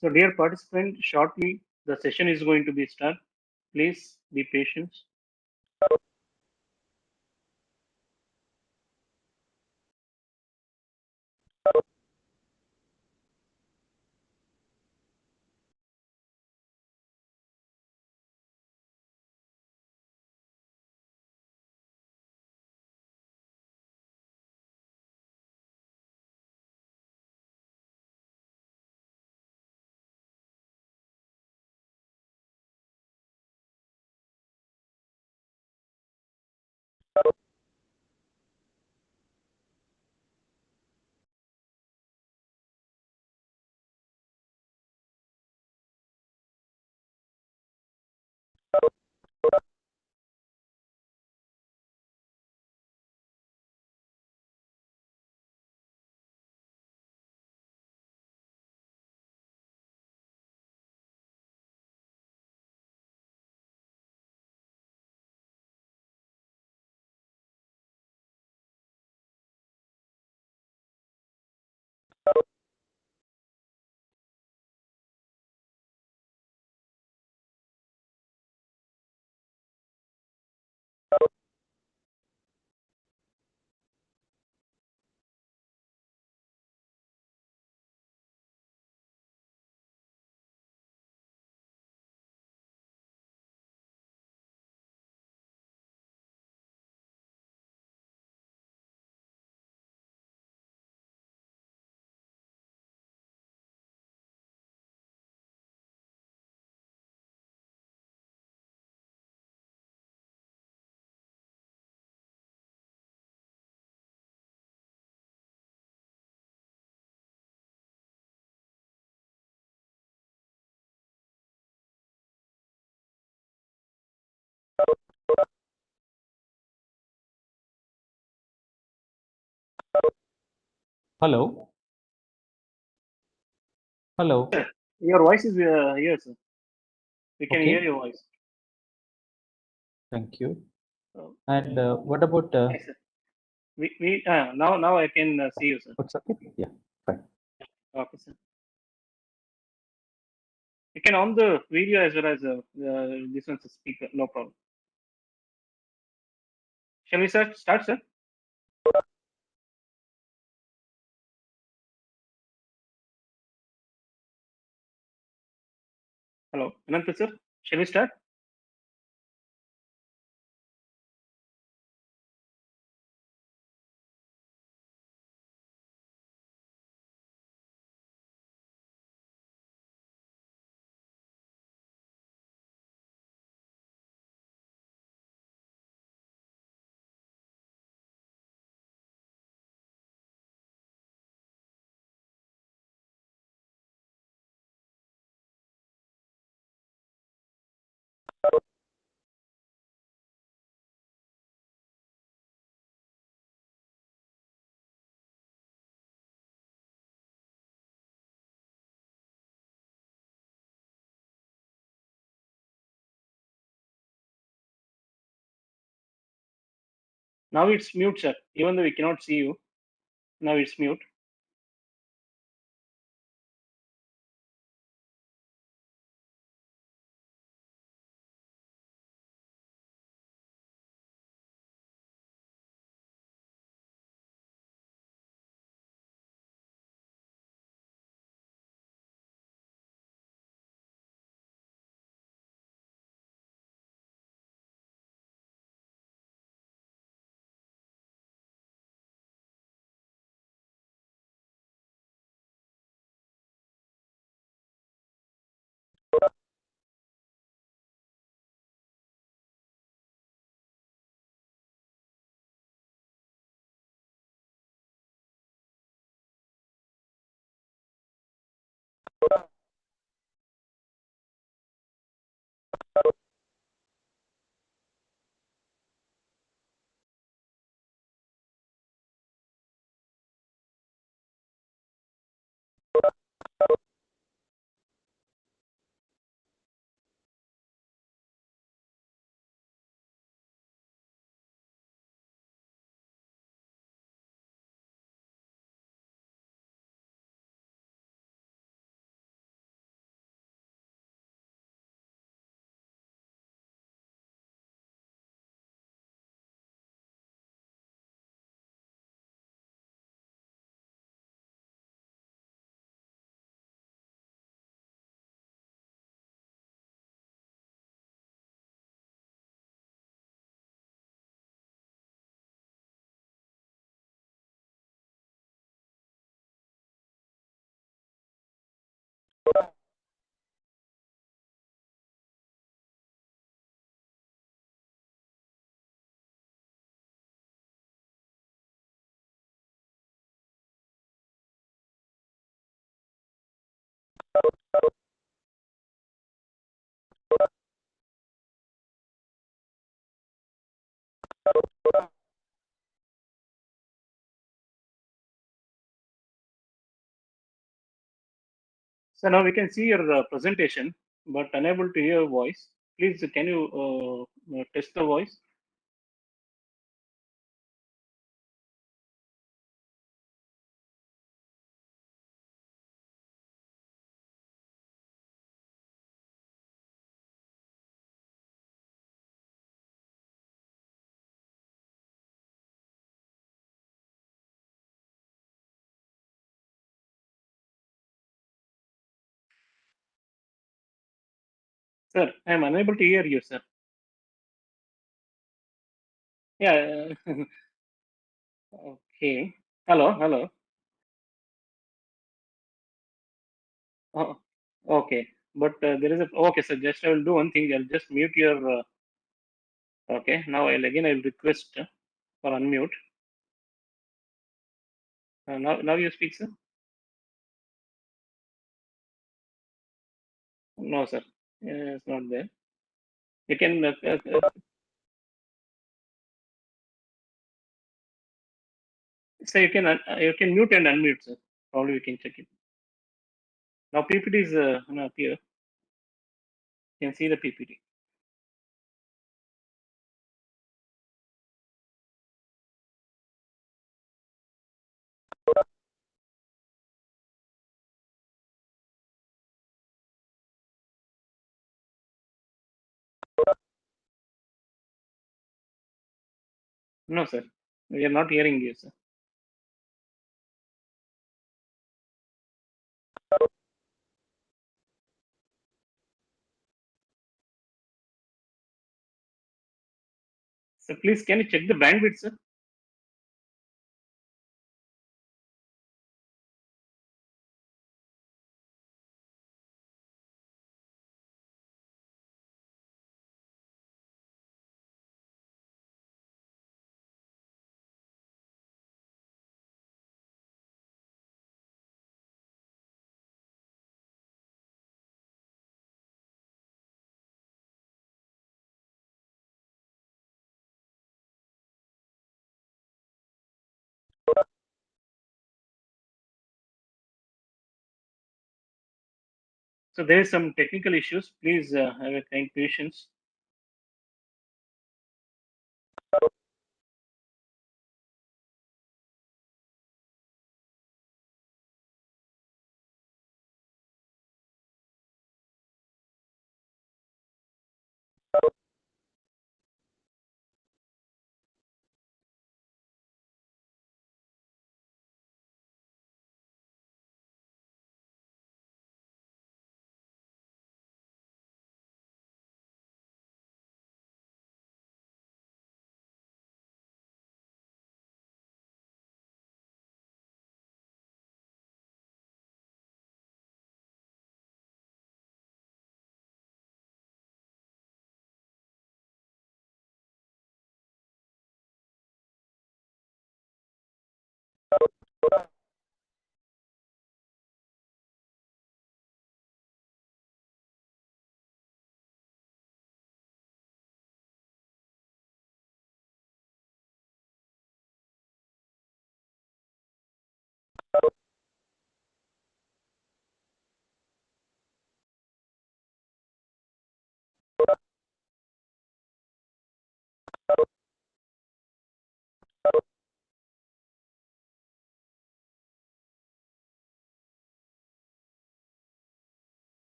So dear participant, shortly the session is going to be start. Please be patient. Hello. Hello. Your voice is here, sir. We can hear Okay. your voice. Thank you. And what about Yes, sir. Now I can see you, sir. what's up? Yeah, fine. Okay, sir. You can on the video as well as this one's a speaker. No problem. Shall we start, sir? Hello, Ananta, sir. Shall we start? Now it's mute, sir. Even though we cannot see you, now it's mute. So now we can see your presentation, but unable to hear your voice. Please, can you test the voice? Sir, I am unable to hear you, sir. Yeah. Okay. Hello, hello. Oh, okay. But there is a okay, sir. Just I will do one thing. I'll just mute your. Okay. Now I'll request for unmute. Now you speak, sir. No, sir. It's not there. You can. So you can mute and unmute, sir. Probably we can check it. Now PPT is appear. You can see the PPT. No, sir. We are not hearing you, sir. So please, can you check the bandwidth, sir? So there is some technical issues. Please have a kind patience.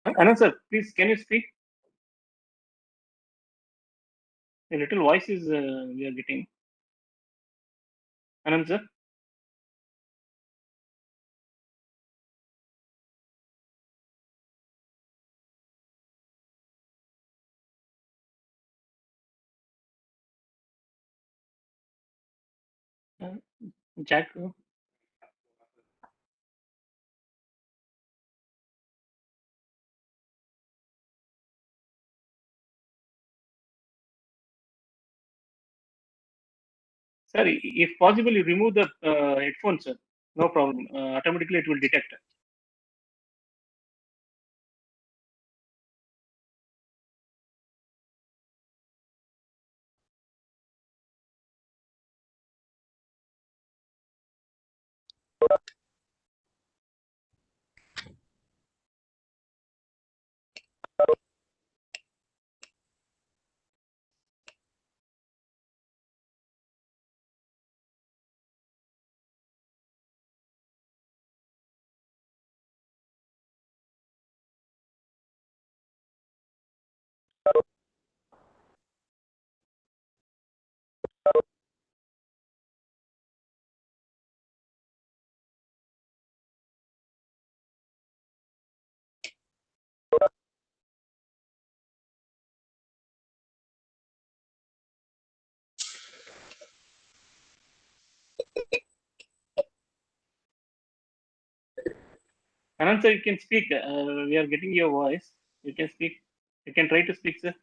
Anand sir, please, can you speak? A little voice is we are getting. Anand sir. Jack. Sir, if possible, you remove the headphones, sir. No problem. Automatically, it will detect. Anand sir, you can speak. We are getting your voice. You can speak. You can try to speak, sir.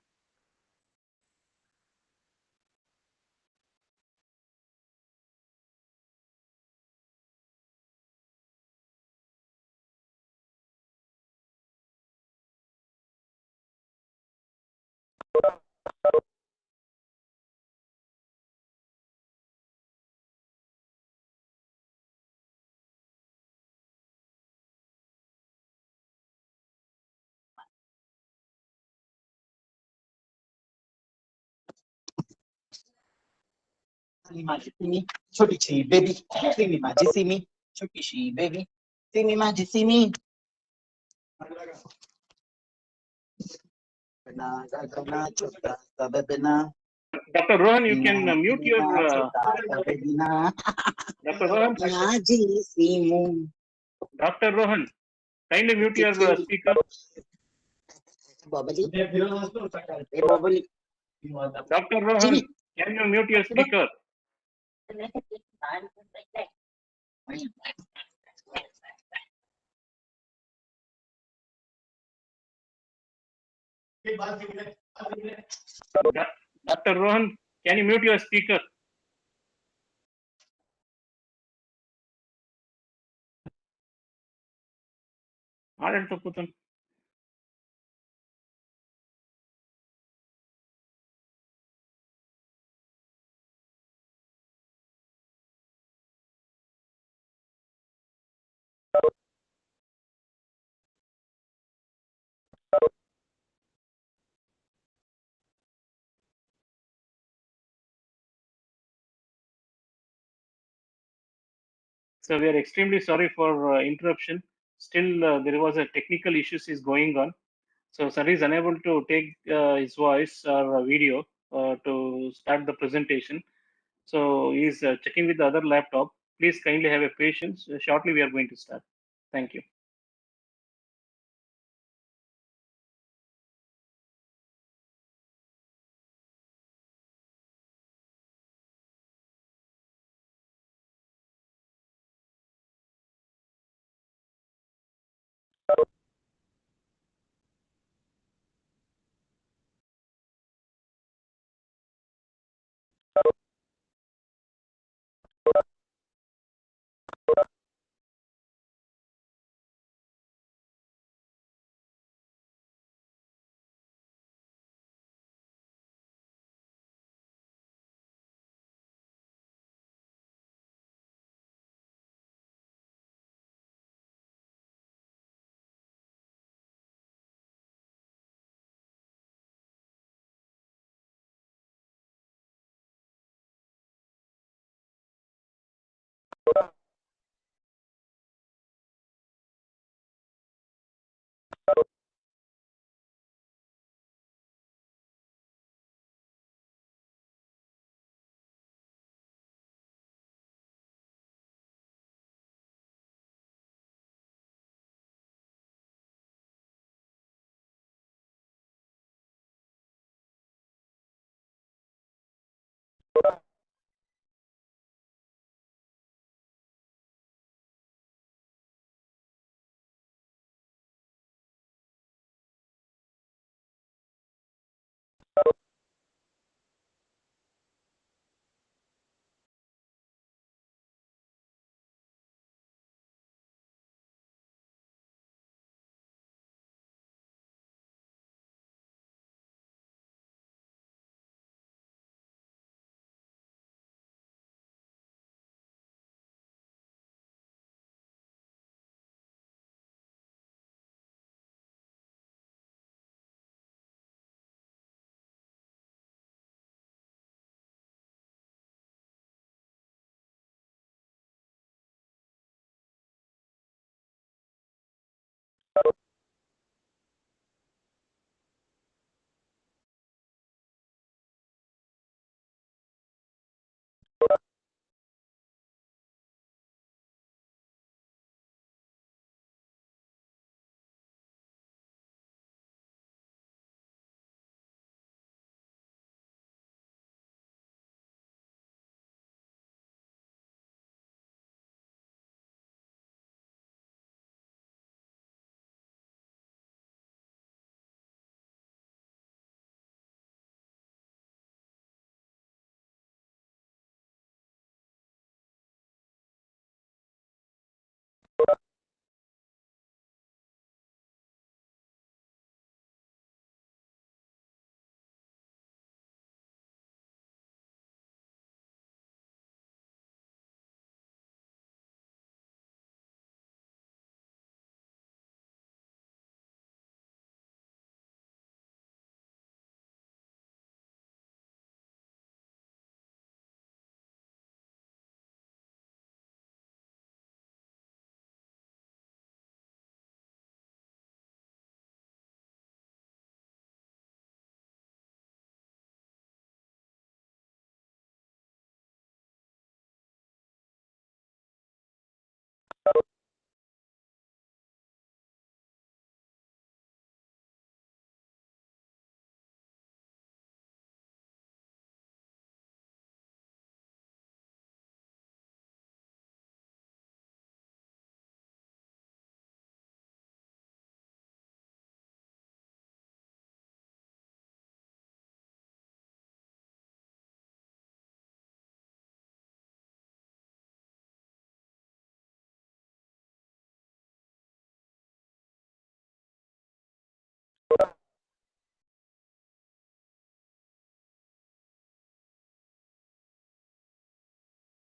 See me, छोटी सी baby. See me, Maji, see me, छोटी सी baby. See me, Maji, see me. Bana, gana, chota, sababina. Dr. Rohan, you can Ina, mute your. chota, sababina. Dr. Rohan, Maji, see me. Dr. Rohan, kindly mute your speaker. Bobali. Hey, Bobali. Dr. Rohan, can you mute your speaker? Dr. Rohan, can you mute your speaker? ಆಡಳಿತ ಕೂತನ್ So we are extremely sorry for interruption. Still, there was a technical issues is going on. So sir is unable to take his voice or video to start the presentation. So he's checking with the other laptop. Please kindly have a patience. Shortly we are going to start. Thank you.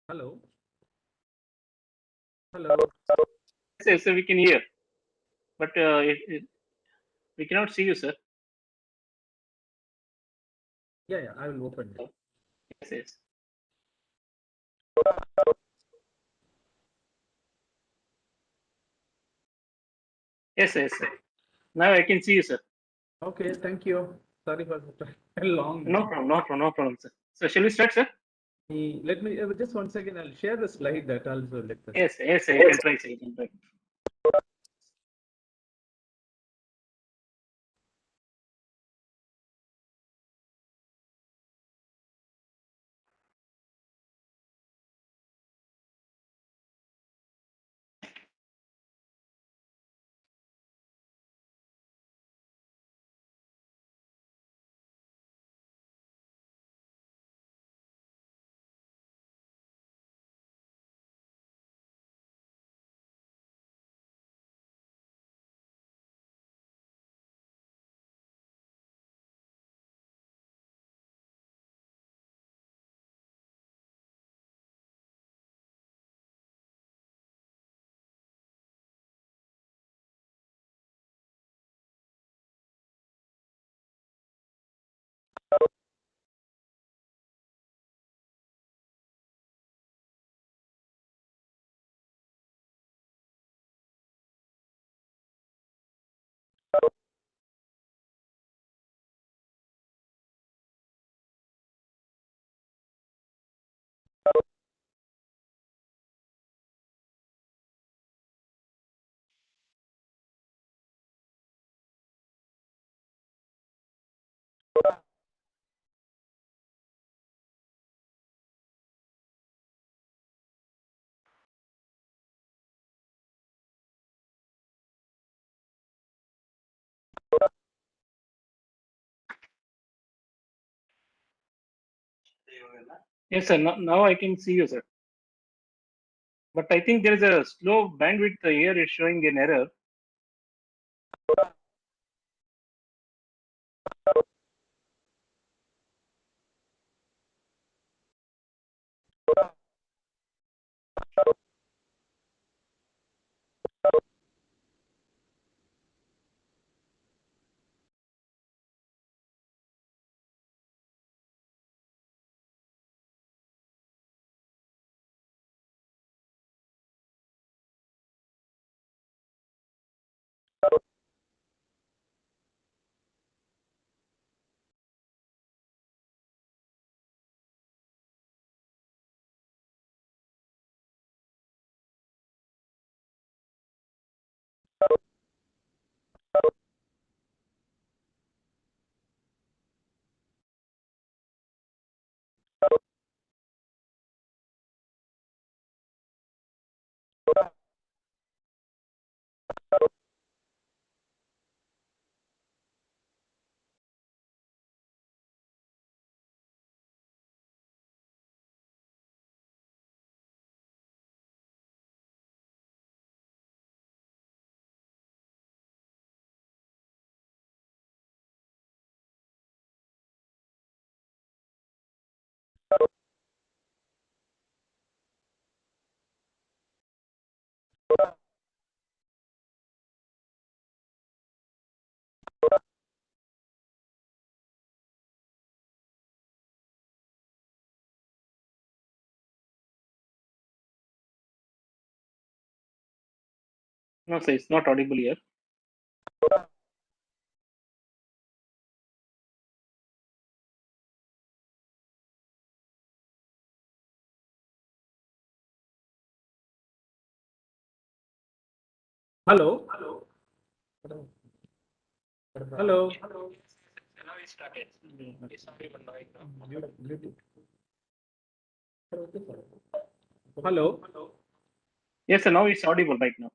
Hello. Hello. Yes, sir, we can hear, but we cannot see you, sir. Yeah, I will open it. Yes, yes. Yes, yes, sir. Now I can see you, sir. Okay, thank you. Sorry for the long. No problem, no problem, no problem, sir. So shall we start, sir? Let me just 1 second. I'll share the slide that also let us. Yes, yes, sir. You can try, sir. You can try. Yes, sir. Now I can see you, sir. But I think there is a slow bandwidth here. It's showing an error. No, sir, it's not audible here. Hello? Hello? Hello? Yes, sir, now it's audible right now.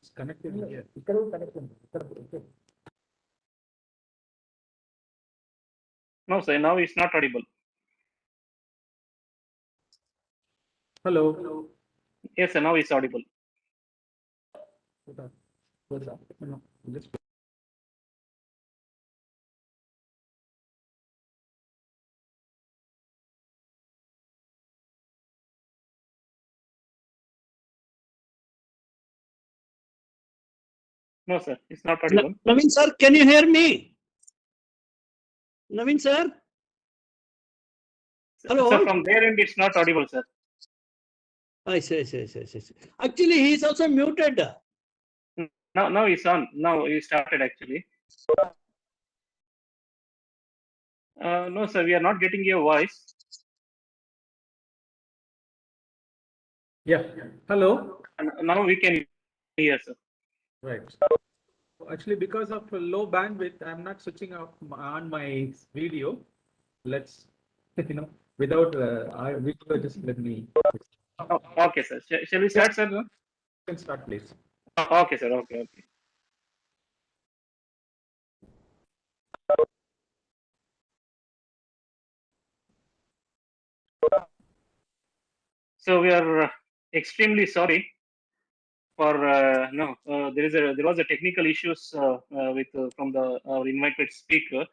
It's connected here. No, sir, now it's not audible. Hello? Yes, sir, now it's audible. No, just No, sir, it's not audible. Naveen sir, can you hear me? Naveen sir? Hello? Sir, from there end, it's not audible, sir. I see. Actually, he is also muted. Now it's on. Now it started actually. No, sir, we are not getting your voice. yeah. Hello? Now we can hear, sir. Right. Actually, because of low bandwidth, I'm not switching off on my video. Let's, without video, just let me. Oh, okay, sir. Shall we start, sir? You can start, please. Okay, sir. Okay. So we are extremely sorry for there was a technical issues with from our invited speaker.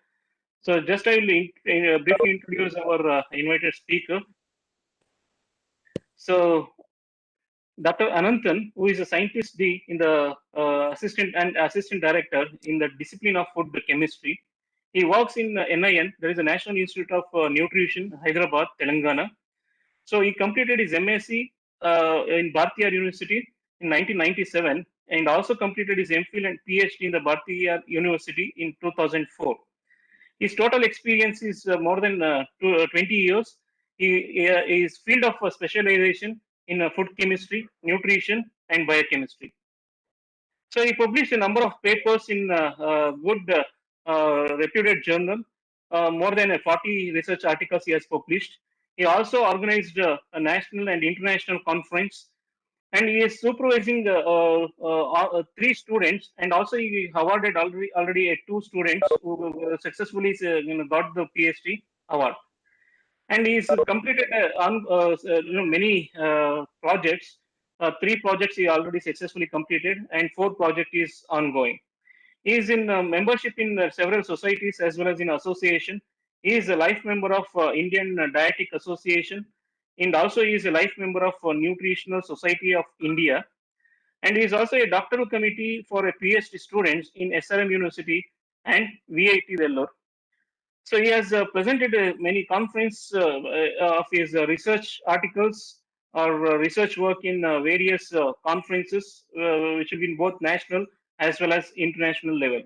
So just I will briefly introduce our invited speaker. So Dr. Ananthan, who is a scientist D in the assistant director in the discipline of food chemistry. He works in NIN, there is a National Institute of Nutrition, Hyderabad, Telangana. So he completed his MSc in Bharatiya University in 1997 and also completed his MPhil and PhD in the Bharatiya University in 2004. His total experience is more than 20 years. His field of specialization in food chemistry, nutrition, and biochemistry. So he published a number of papers in good reputed journal. More than 40 research articles he has published. He also organized a national and international conference, and he is supervising 3 students, and also he awarded already 2 students who successfully got the PhD award. And he's completed many projects. 3 projects he already successfully completed, and 4 project is ongoing. He is in membership in several societies as well as in association. He is a life member of Indian Dietetic Association, and also he is a life member of Nutritional Society of India. And he is also a doctoral committee for a PhD students in SRM University and VIT Vellore. So he has presented many conference of his research articles or research work in various conferences, which have been both national as well as international level.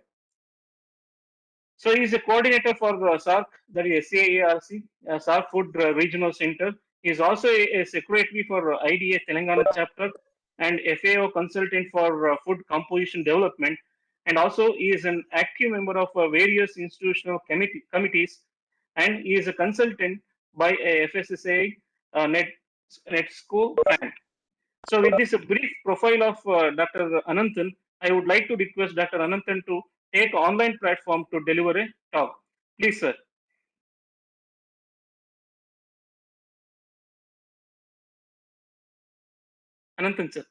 So he is a coordinator for SARC, that is SAARC, SARC Food Regional Center. He is also a secretary for IDA Telangana chapter and FAO consultant for food composition development. And also he is an active member of various institutional committees, and he is a consultant by FSSAI NetSco Grant. So with this brief profile of Dr. Ananthan, I would like to request Dr. Ananthan to take online platform to deliver a talk. Please, sir. Ananthan, sir.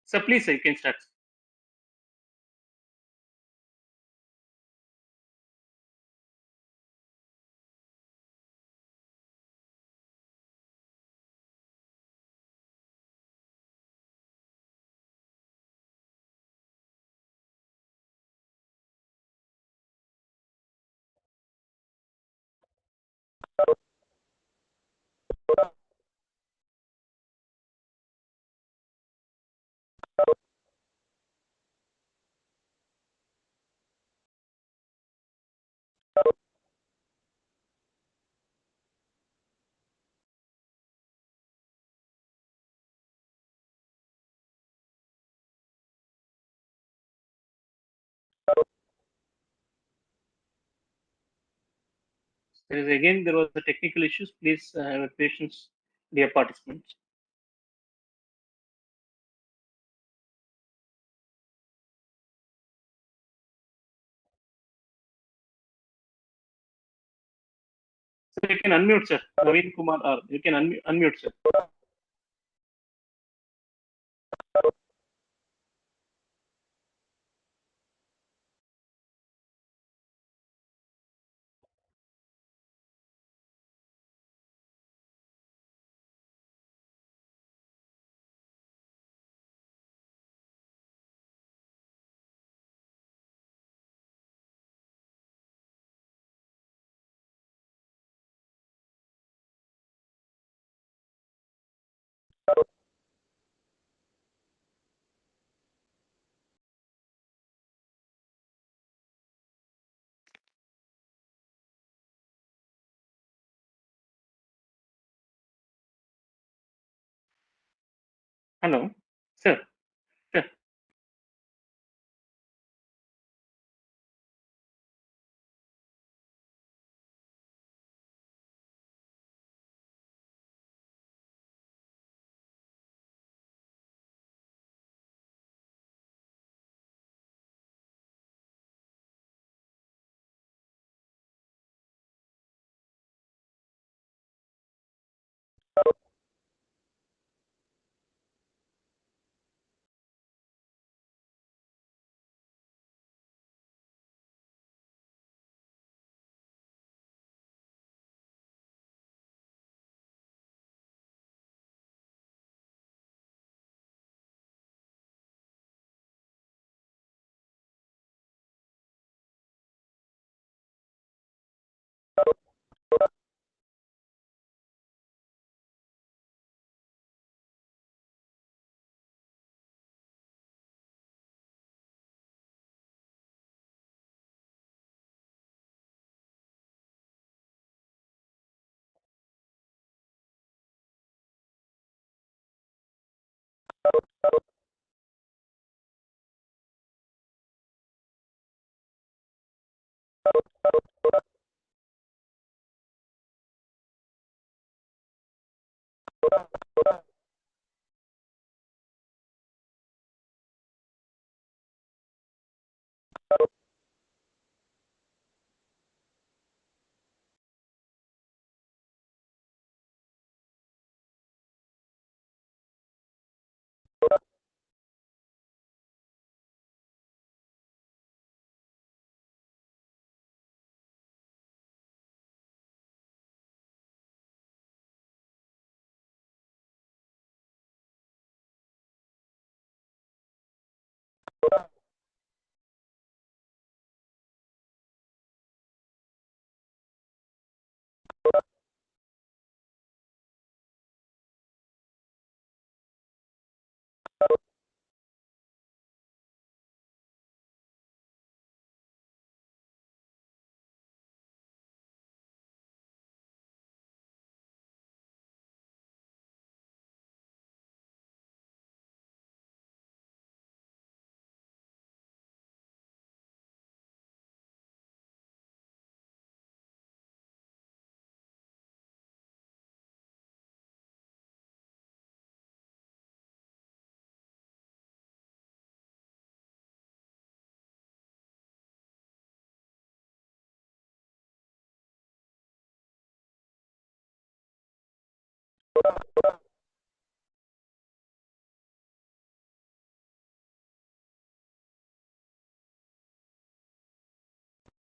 So please, you can start. There was a technical issues. Please have patience, dear participants. So you can unmute, sir. Naveen Kumar, you can unmute, sir. Hello, sir. Sir.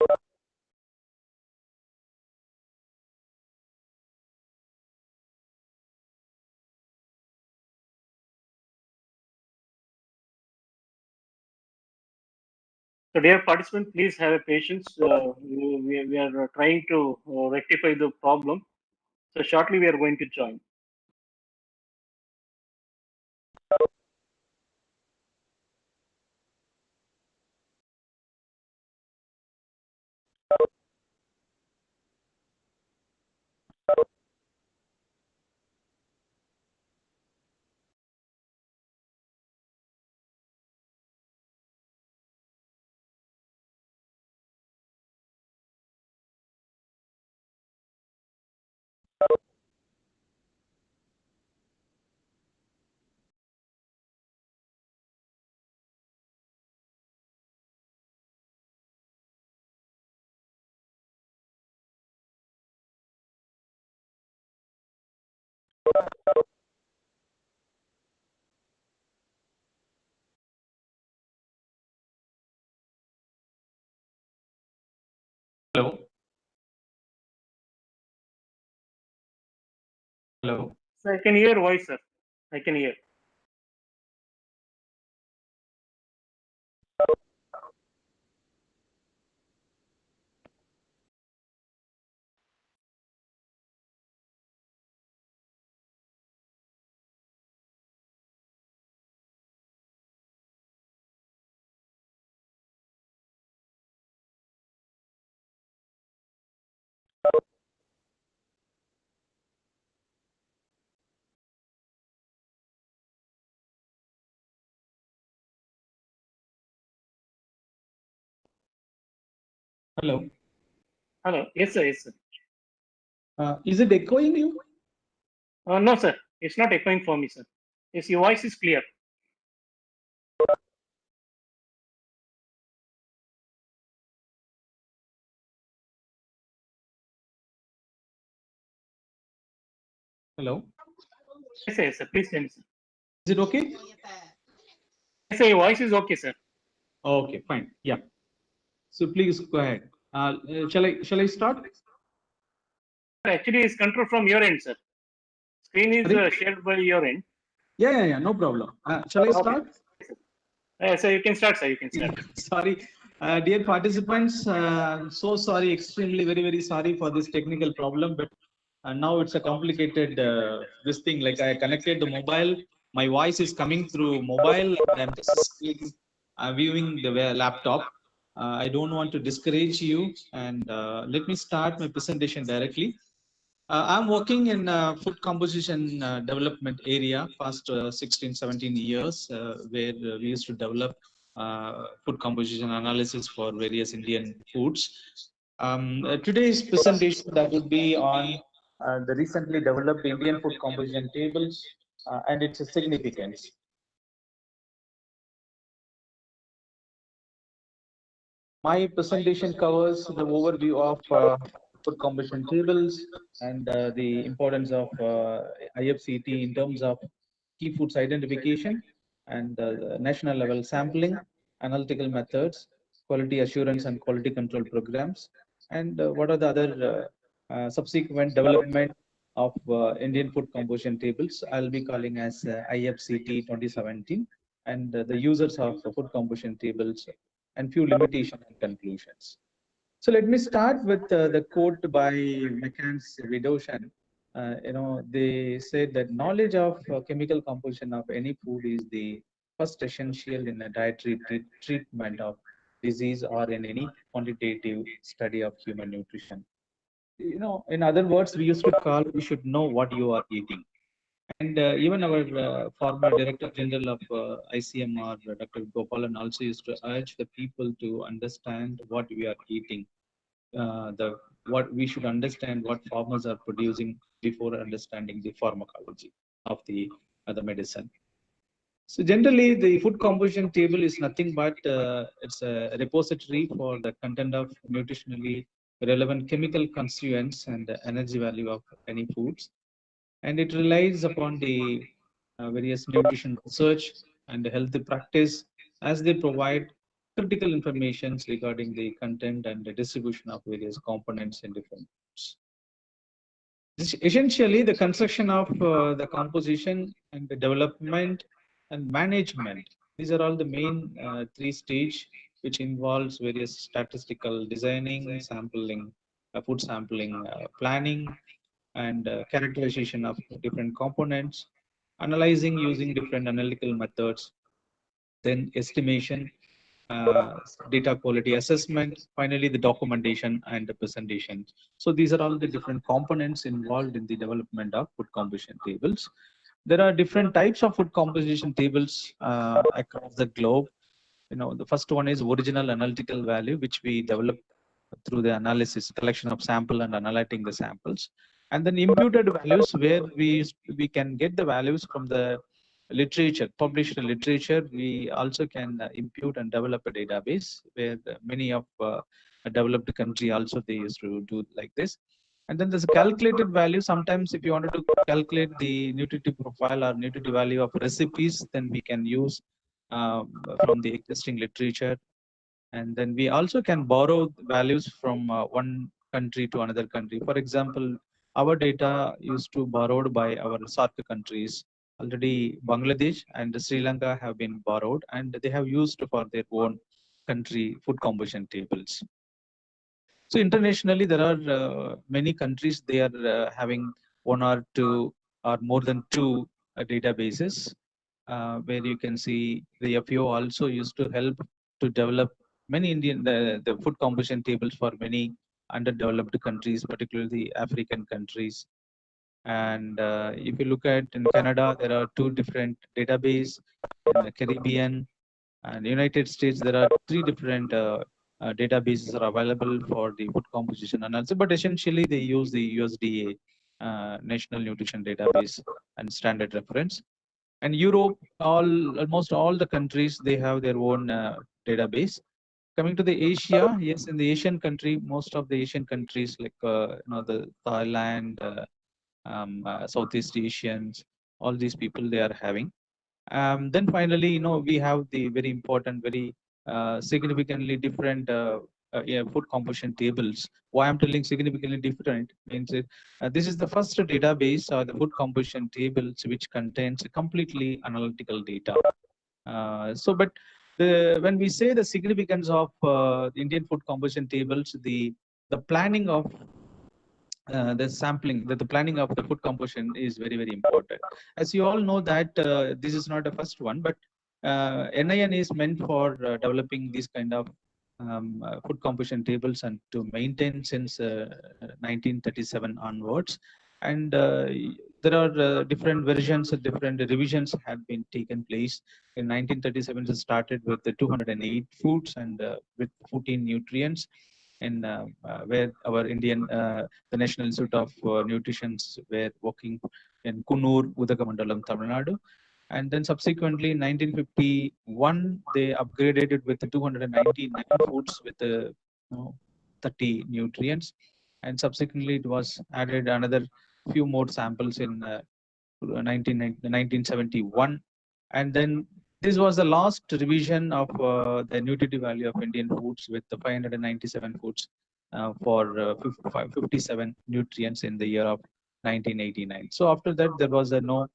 So, dear participant, please have a patience. We are trying to rectify the problem. So, shortly we are going to join. Hello. Hello. So, I can hear your voice, sir. I can hear. Hello. Hello. Yes, sir. Yes, sir. Is it echoing you? No, sir. It's not echoing for me, sir. Yes, your voice is clear. Hello. Yes, sir. Yes, sir. Please tell me, sir. Is it okay? Yes, sir. Your voice is okay, sir. Okay, fine. Yeah. So please go ahead. Shall I start? Actually, it's control from your end, sir. Screen is Sorry? shared by your end. Yeah. No problem. Shall I Okay. start? So you can start, sir. You can start. Sorry, dear participants. So sorry, extremely very sorry for this technical problem. But now it's a complicated this thing. Like I connected the mobile. My voice is coming through mobile. And I'm just viewing the laptop. I don't want to discourage you. And let me start my presentation directly. I'm working in food composition development area past 16, 17 years, where we used to develop food composition analysis for various Indian foods. Today's presentation that would be on the recently developed Indian food composition tables and its significance. My presentation covers the overview of food composition tables and the importance of IFCT in terms of key foods identification and national level sampling, analytical methods, quality assurance and quality control programs, and what are the other subsequent development of Indian food composition tables. I'll be calling as IFCT 2017 and the users of food composition tables and few limitations and conclusions. So let me start with the quote by McCann's Vidoshan. They said that knowledge of chemical composition of any food is the first essential in a dietary treatment of disease or in any quantitative study of human nutrition. In other words, we used to call, you should know what you are eating. And even our former Director General of ICMR, Dr. Gopalan, also used to urge the people to understand what we are eating. What we should understand what farmers are producing before understanding the pharmacology of the medicine. So generally, the food composition table is nothing but it's a repository for the content of nutritionally relevant chemical constituents and the energy value of any foods. And it relies upon the various nutrition research and healthy practice as they provide critical informations regarding the content and the distribution of various components in different foods. Essentially, the construction of the composition and the development and management. These are all the main three stage, which involves various statistical designing, sampling, food sampling, planning, and characterization of different components, analyzing using different analytical methods, then estimation, data quality assessment, finally the documentation and the presentation. So these are all the different components involved in the development of food composition tables. There are different types of food composition tables across the globe. The first one is original analytical value, which we develop through the analysis, collection of sample and analyzing the samples. And then imputed values, where we can get the values from the literature, published literature. We also can impute and develop a database where many of a developed country also they used to do like this. And then there's a calculated value. Sometimes if you wanted to calculate the nutritive profile or nutritive value of recipes, then we can use from the existing literature. And then we also can borrow values from one country to another country. For example, our data used to borrowed by our SAARC countries. Already Bangladesh and Sri Lanka have been borrowed, and they have used for their own country food composition tables. So internationally, there are many countries, they are having one or two or more than two databases, where you can see the FAO also used to help to develop many the food composition tables for many underdeveloped countries, particularly African countries. And if you look at in Canada, there are two different databases. In the Caribbean and United States, there are three different databases are available for the food composition analysis. But essentially, they use the USDA National Nutrition Database and standard reference. And Europe, almost all the countries, they have their own database. Coming to the Asia, yes, in the Asian country, most of the Asian countries like the Thailand, Southeast Asians, all these people they are having. Then finally, we have the very important, very significantly different food composition tables. Why I'm telling significantly different means this is the first database or the food composition tables which contains completely analytical data. But when we say the significance of the Indian food composition tables, the planning of the sampling, the planning of the food composition is very, very important. As you all know that this is not the first one, but NIN is meant for developing these kind of food composition tables and to maintain since 1937 onwards. And there are different versions, different revisions have been taken place. In 1937, it started with the 208 foods and with 14 nutrients. In where our Indian, the National Institute of Nutrition were working in Kunnur, Udagamandalam, Tamil Nadu. And then subsequently in 1951, they upgraded it with 299 foods with 30 nutrients. And subsequently it was added another few more samples in 1971. And then this was the last revision of the nutritive value of Indian foods with the 597 foods for 57 nutrients in the year of 1989. So after that, there was no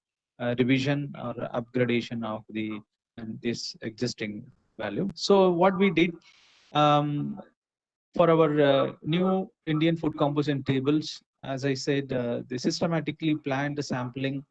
revision or upgradation of this existing value. So what we did for our new Indian food composition tables, as I said, they systematically planned the sampling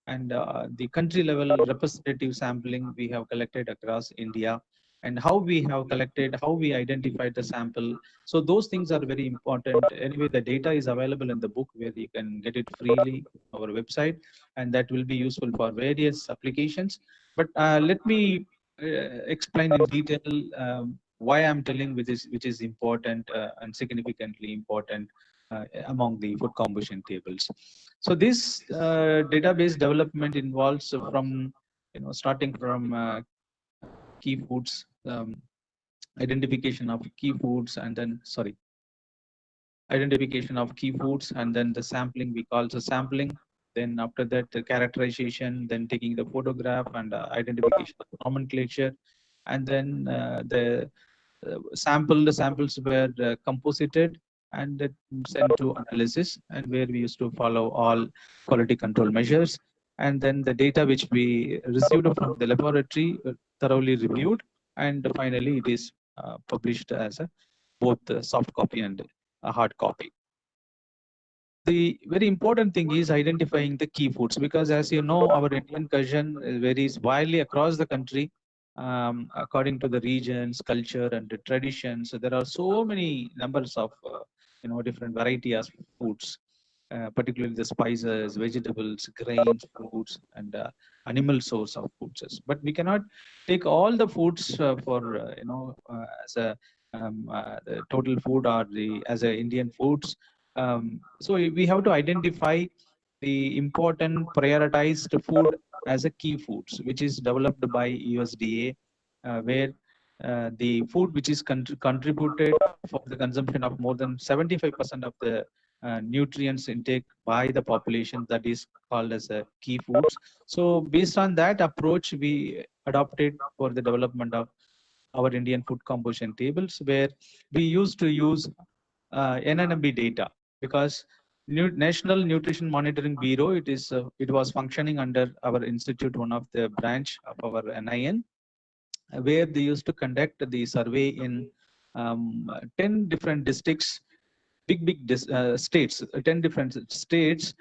and the country level representative sampling we have collected across India, and how we have collected, how we identified the sample. So those things are very important. Anyway, the data is available in the book where you can get it freely on our website, and that will be useful for various applications. But let me explain in detail why I'm telling which is important and significantly important among the food composition tables. So this database development involves from starting from key foods, identification of key foods, and then identification of key foods, and then the sampling we call the sampling. Then after that, the characterization, then taking the photograph and identification of nomenclature, and then the samples were composited and sent to analysis, and where we used to follow all quality control measures. And then the data which we received from the laboratory thoroughly reviewed, and finally it is published as a both soft copy and a hard copy. The very important thing is identifying the key foods, because as you know, our Indian cuisine varies widely across the country according to the regions, culture, and the traditions. So there are so many numbers of different variety of foods, particularly the spices, vegetables, grains, fruits, and animal source of foods. But we cannot take all the foods for as a the total food or the as a Indian foods. So we have to identify the important prioritized food as a key foods, which is developed by USDA, where the food which is contributed for the consumption of more than 75% of the nutrients intake by the population, that is called as a key foods. So based on that approach, we adopted for the development of our Indian food composition tables, where we used to use NNMB data, because National Nutrition Monitoring Bureau, it was functioning under our institute, one of the branch of our NIN, where they used to conduct the survey in 10 different districts, states, 10 different states,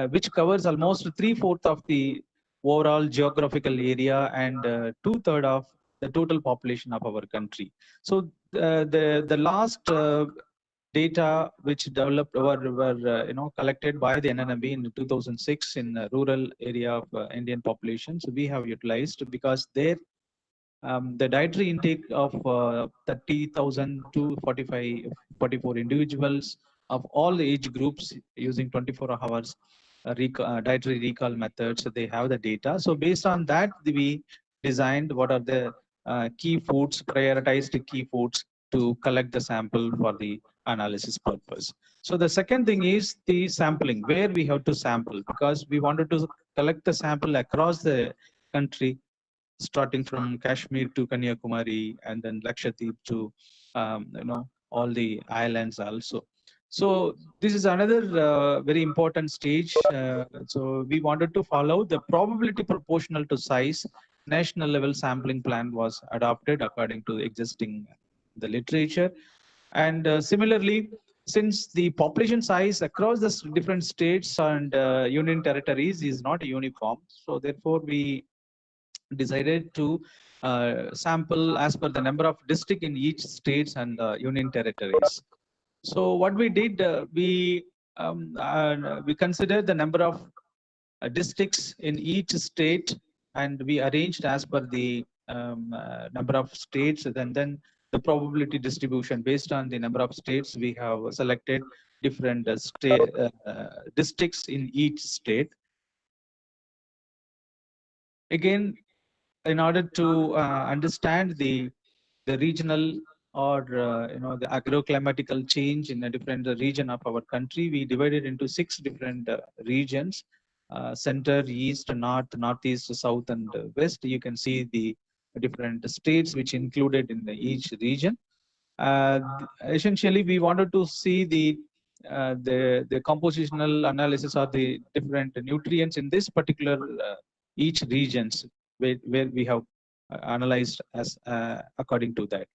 which covers almost 3/4 of the overall geographical area and 2/3 of the total population of our country. So the last data which developed were collected by the NNMB in 2006 in rural area of Indian population. So we have utilized, because there the dietary intake of 30,000 to 44 individuals of all age groups using 24 hours dietary recall methods. So they have the data. So based on that, we designed what are the key foods, prioritized key foods to collect the sample for the analysis purpose. So the second thing is the sampling, where we have to sample, because we wanted to collect the sample across the country, starting from Kashmir to Kanyakumari, and then Lakshadweep to all the islands also. So this is another very important stage. So we wanted to follow the probability proportional to size. National level sampling plan was adopted according to existing the literature. And similarly, since the population size across the different states and union territories is not uniform, so therefore we decided to sample as per the number of district in each states and union territories. So what we did, we considered the number of districts in each state, and we arranged as per the number of states, and then the probability distribution based on the number of states. We have selected different districts in each state. Again, in order to understand the regional or the agroclimatical change in a different region of our country, we divided into 6 different regions: center, east, north, northeast, south, and west. You can see the different states which included in each region. Essentially, we wanted to see the compositional analysis of the different nutrients in this particular each regions, where we have analyzed as according to that.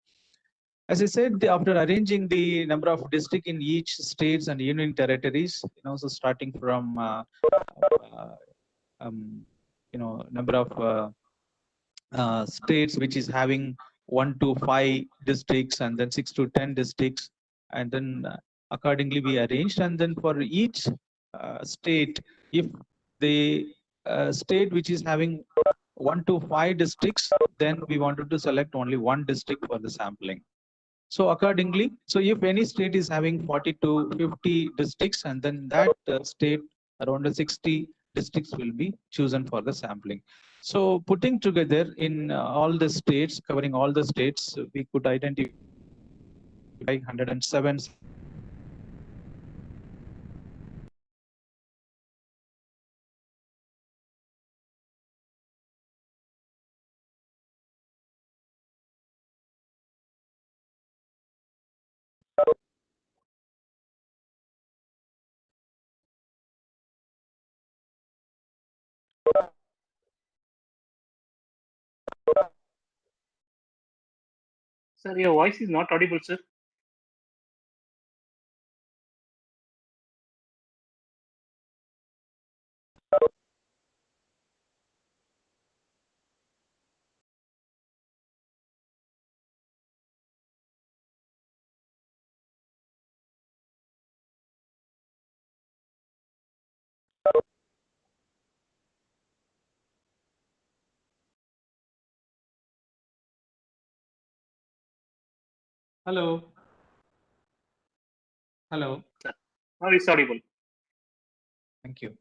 As I said, after arranging the number of districts in each states and union territories, so starting from number of states which is having 1 to 5 districts, and then 6 to 10 districts, and then accordingly we arranged. And then for each state, if the state which is having 1 to 5 districts, then we wanted to select only 1 district for the sampling. So accordingly, so if any state is having 40 to 50 districts, and then that state around 60 districts will be chosen for the sampling. So putting together in all the states, covering all the states, we could identify 107 Sir, your voice is not audible, sir. Hello. Hello. Now it's audible. Thank you.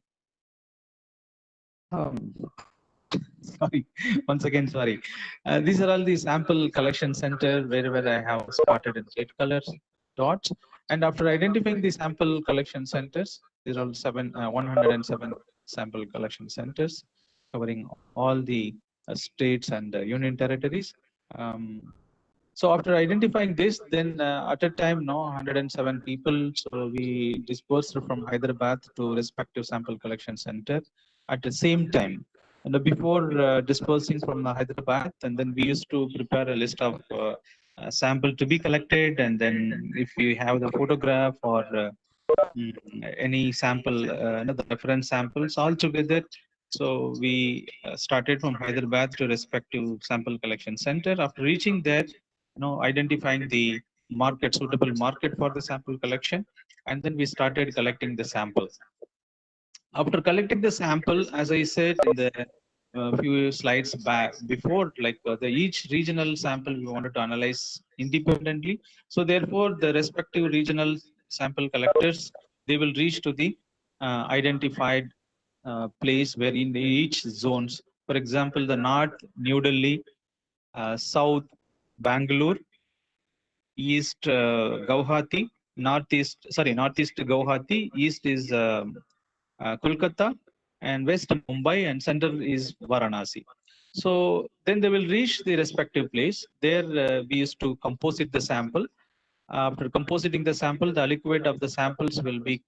Sorry, once again, sorry. These are all the sample collection center wherever I have spotted in red colors dots. And after identifying the sample collection centers, these are all 107 sample collection centers covering all the states and union territories. So after identifying this, then at a time, 107 people. So we dispersed from Hyderabad to respective sample collection center at the same time. And before dispersing from Hyderabad, and then we used to prepare a list of sample to be collected. And then if you have the photograph or any sample, the reference samples all together. So we started from Hyderabad to respective sample collection center. After reaching there, identifying the suitable market for the sample collection, and then we started collecting the samples. After collecting the sample, as I said in the few slides back before, like each regional sample we wanted to analyze independently. So therefore, the respective regional sample collectors, they will reach to the identified place where in each zones. For example, the north, New Delhi, south, Bangalore, east Guwahati, northeast Guwahati, east is Kolkata, and west Mumbai, and center is Varanasi. So then they will reach the respective place. There we used to composite the sample. After compositing the sample, the liquid of the samples will be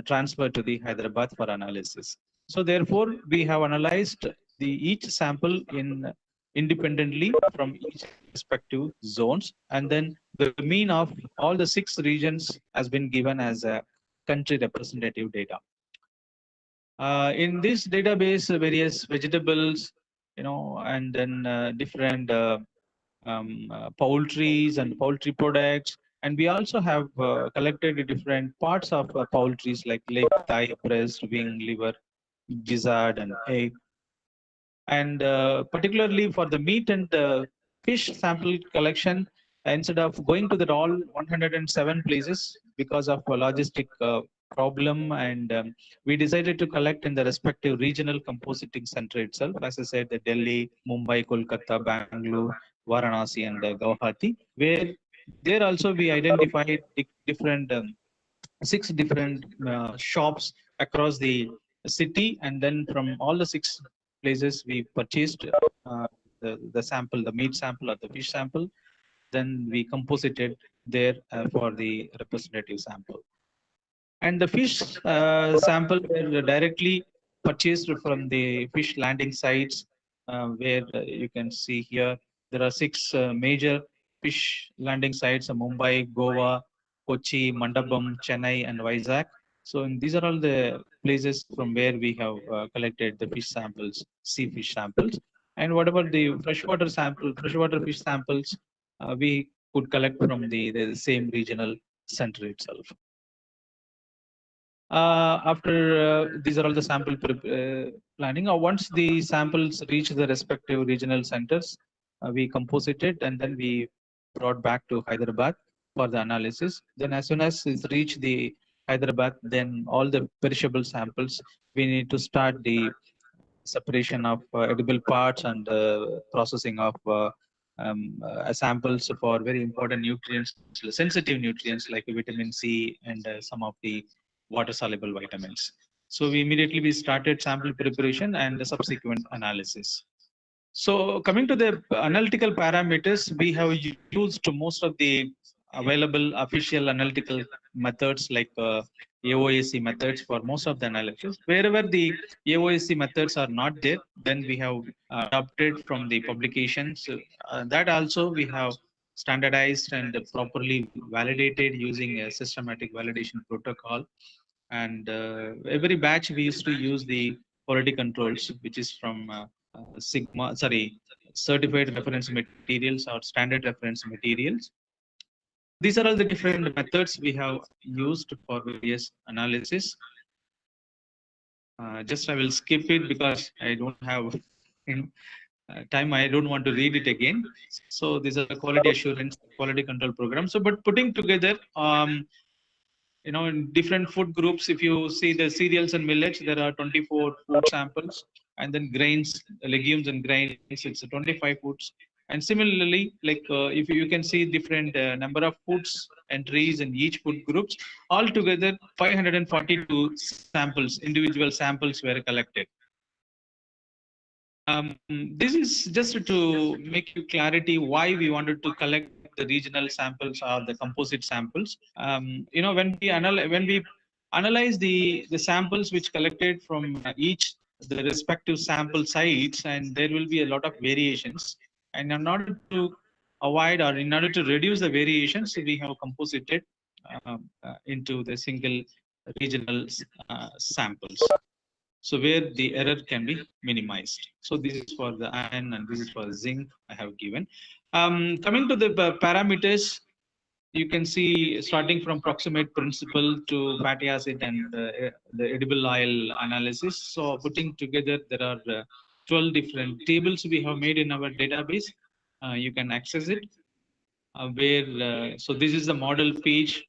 transferred to the Hyderabad for analysis. So therefore, we have analyzed each sample independently from each respective zones, and then the mean of all the 6 regions has been given as a country representative data. In this database, various vegetables, and then different poultries and poultry products. And we also have collected different parts of poultries like leg, thigh, breast, wing, liver, gizzard, and egg. And particularly for the meat and fish sample collection, instead of going to the all 107 places because of a logistic problem, and we decided to collect in the respective regional compositing center itself. As I said, the Delhi, Mumbai, Kolkata, Bangalore, Varanasi, and Guwahati, where there also we identified different 6 different shops across the city, and then from all the 6 places we purchased the sample, the meat sample or the fish sample. Then we composited there for the representative sample. And the fish sample were directly purchased from the fish landing sites, where you can see here there are 6 major fish landing sites: Mumbai, Goa, Kochi, Mandapam, Chennai, and Vizag. So these are all the places from where we have collected the fish samples, sea fish samples. And what about the freshwater fish samples, we could collect from the same regional center itself. After these are all the sample planning. Once the samples reach the respective regional centers, we composited, and then we brought back to Hyderabad for the analysis. Then as soon as it reached the Hyderabad, then all the perishable samples, we need to start the separation of edible parts and processing of samples for very important nutrients, sensitive nutrients like vitamin C and some of the water soluble vitamins. So we started sample preparation and the subsequent analysis. So coming to the analytical parameters, we have used most of the available official analytical methods like AOAC methods for most of the analysis. Wherever the AOAC methods are not there, then we have adopted from the publications. That also we have standardized and properly validated using a systematic validation protocol. And every batch we used to use the quality controls, which is from certified reference materials or standard reference materials. These are all the different methods we have used for various analysis. Just I will skip it because I don't have time. I don't want to read it again. So these are the quality assurance, quality control program. So, but putting together, in different food groups, if you see the cereals and millets, there are 24 food samples, and then grains, legumes and grains, it's 25 foods. And similarly, like if you can see different number of foods entries in each food groups, altogether 542 samples, individual samples were collected. This is just to make you clarity why we wanted to collect the regional samples or the composite samples. When we analyze the samples which collected from each the respective sample sites, and there will be a lot of variations. And in order to avoid or in order to reduce the variations, we have composited into the single regional samples. So where the error can be minimized. So this is for the iron and this is for zinc I have given. Coming to the parameters, you can see starting from proximate principle to fatty acid and the edible oil analysis. So putting together, there are 12 different tables we have made in our database. You can access it. So this is the model page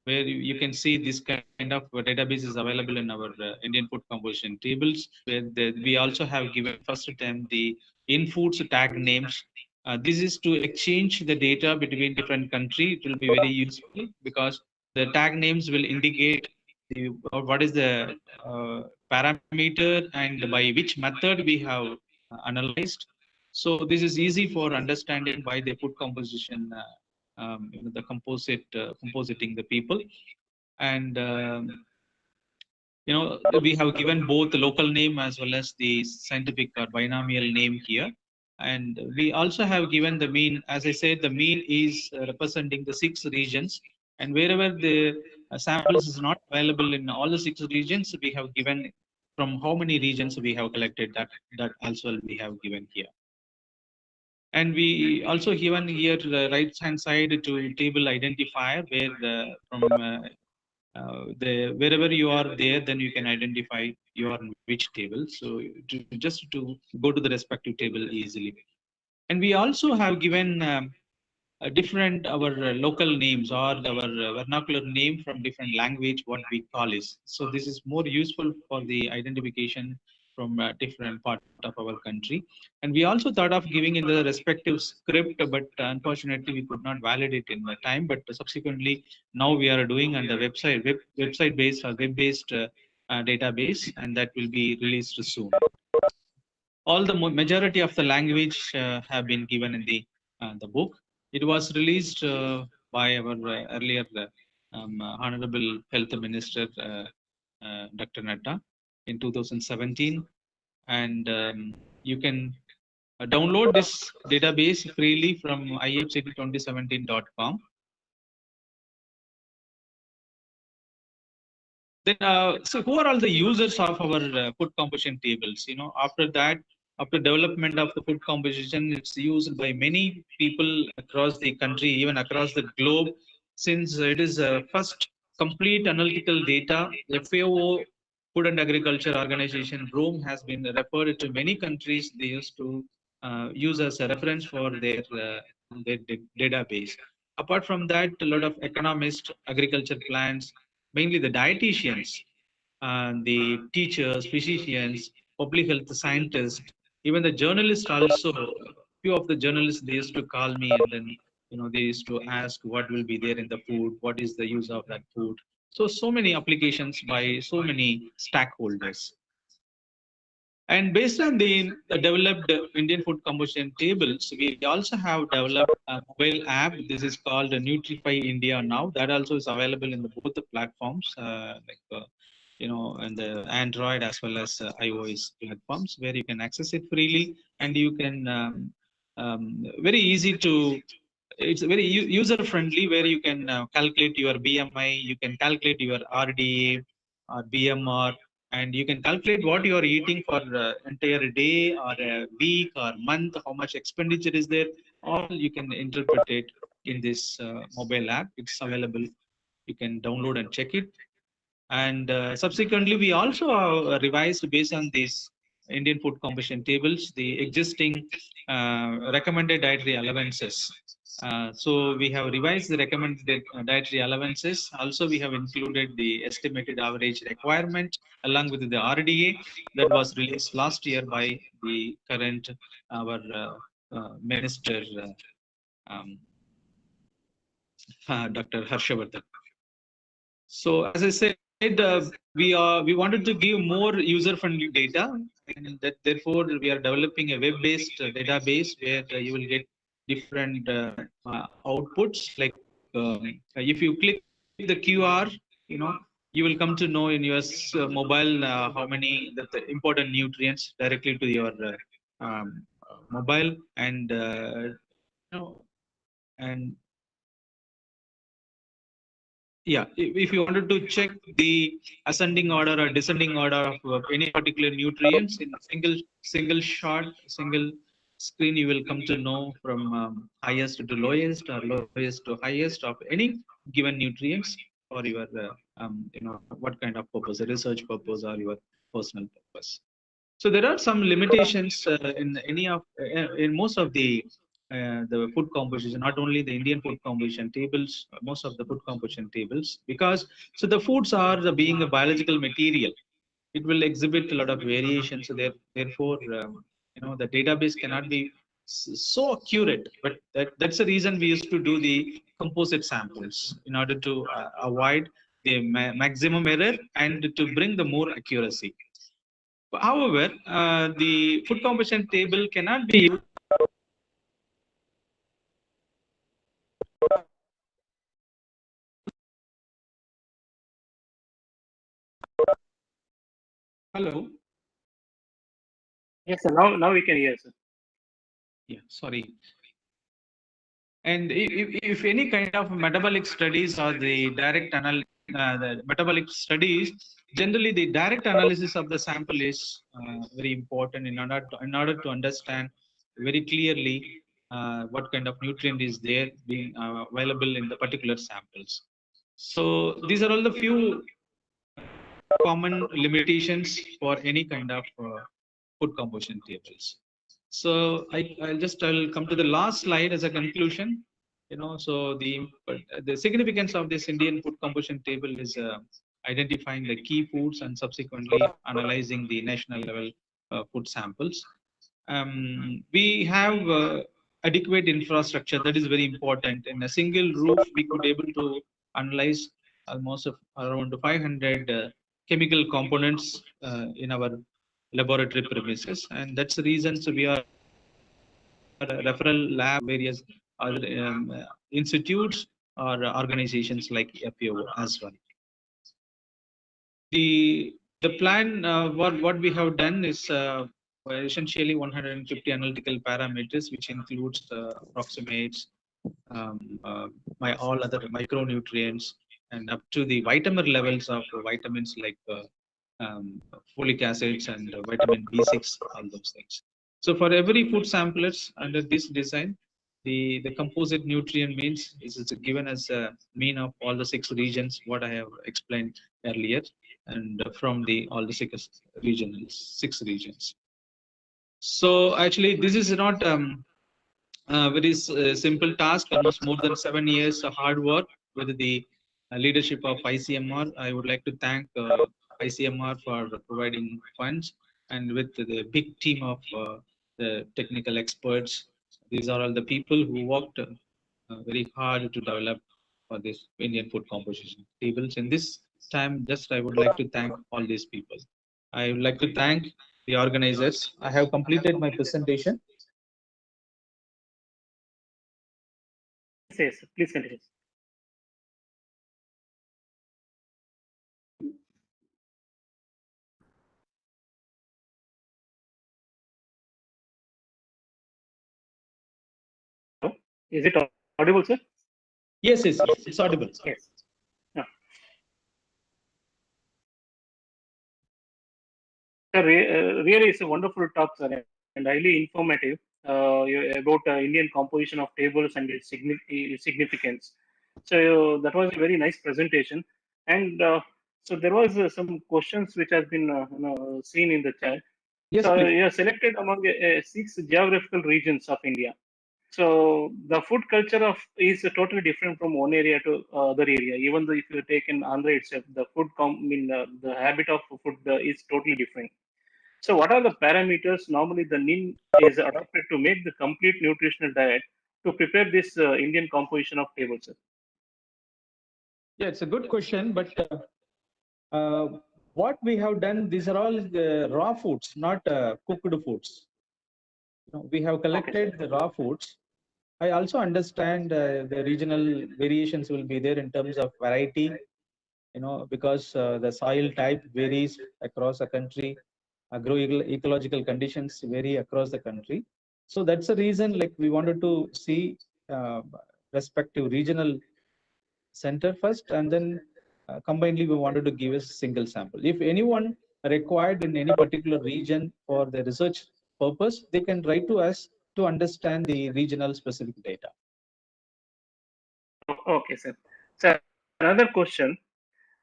where you can see this kind of database is available in our Indian food composition tables, where we also have given first time the in-foods tag names. This is to exchange the data between different countries. It will be very useful because the tag names will indicate what is the parameter and by which method we have analyzed. So this is easy for understanding why the food composition the compositing the people. And we have given both the local name as well as the scientific or binomial name here. And we also have given the mean. As I said, the mean is representing the 6 regions, and wherever the samples is not available in all the 6 regions, we have given from how many regions we have collected. That also we have given here. And we also given here the right hand side to table identifier, where from wherever you are there, then you can identify you are in which table. So just to go to the respective table easily. And we also have given different our local names or our vernacular name from different language, what we call is. So this is more useful for the identification from different part of our country. And we also thought of giving in the respective script, but unfortunately we could not validate in the time. But subsequently, now we are doing on the website based or web based database, and that will be released soon. All the majority of the language have been given in the book. It was released by our earlier Honorable Health Minister, Dr. Natta, in 2017. And you can download this database freely from ifct2017.com. Then, so who are all the users of our food composition tables? After that, after development of the food composition, it's used by many people across the country, even across the globe, since it is first complete analytical data. FAO, Food and Agriculture Organization, Rome, has been referred to many countries. They used to use as a reference for their database. Apart from that, a lot of economists, agriculture plants, mainly the dietitians, the teachers, physicians, public health scientists, even the journalists also. Few of the journalists, they used to call me, and then they used to ask what will be there in the food, what is the use of that food. So many applications by so many stakeholders. And based on the developed Indian food composition tables, we also have developed a mobile app. This is called Nutrify India now. That also is available in both the platforms, in the Android as well as iOS platforms, where you can access it freely, and you can very easy to. It's very user friendly, where you can calculate your BMI, you can calculate your RDA or BMR, and you can calculate what you are eating for entire day or a week or month, how much expenditure is there. All you can interpret it in this mobile app. It's available. You can download and check it. And subsequently, we also revised based on these Indian food composition tables, the existing recommended dietary allowances. So we have revised the recommended dietary allowances. Also, we have included the estimated average requirement along with the RDA that was released last year by the current our minister, Dr. Harshavardhan. So as I said, we wanted to give more user-friendly data, and that therefore we are developing a web-based database where you will get different outputs. Like if you click the QR, you will come to know in your mobile how many the important nutrients directly to your mobile, and and yeah, if you wanted to check the ascending order or descending order of any particular nutrients in a single shot, single screen, you will come to know from highest to lowest or lowest to highest of any given nutrients for your what kind of purpose, a research purpose or your personal purpose. So there are some limitations in most of the food composition, not only the Indian food composition tables, most of the food composition tables, because so the foods are being a biological material, it will exhibit a lot of variation. So therefore, the database cannot be so accurate. But that's the reason we used to do the composite samples in order to avoid the maximum error and to bring the more accuracy. However, the food composition table cannot be used. Hello. Yes, sir. Now we can hear, sir. Yeah, sorry. And if any kind of metabolic studies or the the metabolic studies, generally the direct analysis of the sample is very important in order to understand very clearly what kind of nutrient is there being available in the particular samples. So these are all the few common limitations for any kind of food composition tables. So I'll come to the last slide as a conclusion. So the significance of this Indian food composition table is identifying the key foods and subsequently analyzing the national level food samples. We have adequate infrastructure that is very important. In a single roof, we could able to analyze almost around 500 chemical components in our laboratory premises, and that's the reason. So we are a referral lab, various other institutes or organizations like FAO as well. The plan, what we have done is essentially 150 analytical parameters, which includes approximates all other micronutrients and up to the vitamin levels of vitamins like folic acids and vitamin B6, all those things. So for every food samplers under this design, the composite nutrient means is given as a mean of all the 6 regions, what I have explained earlier, and from all the 6 regions. So actually, this is not a very simple task, almost more than 7 years of hard work with the leadership of ICMR. I would like to thank ICMR for providing funds, and with the big team of the technical experts. These are all the people who worked very hard to develop for this Indian food composition tables. In this time, just I would like to thank all these people. I would like to thank the organizers. I have completed my presentation. Yes, please continue. Is it audible, sir? Yes, it's audible. Yes. Sir, really, it's a wonderful talk, sir, and highly informative about Indian composition of tables and its significance. So that was a very nice presentation, and so there was some questions which has been seen in the chat. Yes, so please. you are selected among 6 geographical regions of India. So the food culture of is totally different from one area to other area. Even though if you take in Andhra itself, the the habit of food is totally different. So what are the parameters normally the NIN is adopted to make the complete nutritional diet to prepare this Indian composition of tables? Yeah, it's a good question, but what we have done, these are all raw foods, not cooked foods. We have collected the raw foods. I also understand the regional variations will be there in terms of variety, because the soil type varies across the country, agroecological conditions vary across the country. So that's the reason, like, we wanted to see respective regional center first, and then combinedly we wanted to give a single sample. If anyone required in any particular region for the research purpose, they can write to us to understand the regional specific data. Okay, sir. So another question.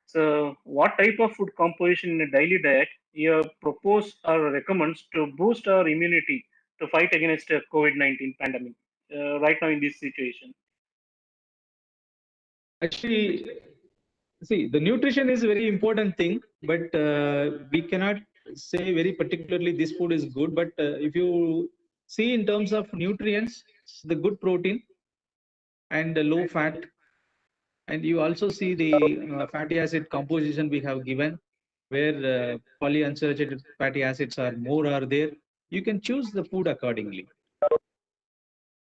So what type of food composition in a daily diet you propose or recommends to boost our immunity to fight against COVID-19 pandemic right now in this situation? Actually, see, the nutrition is a very important thing, but we cannot say very particularly this food is good. But if you see in terms of nutrients, the good protein and the low fat, and you also see the fatty acid composition we have given, where polyunsaturated fatty acids are more are there. You can choose the food accordingly.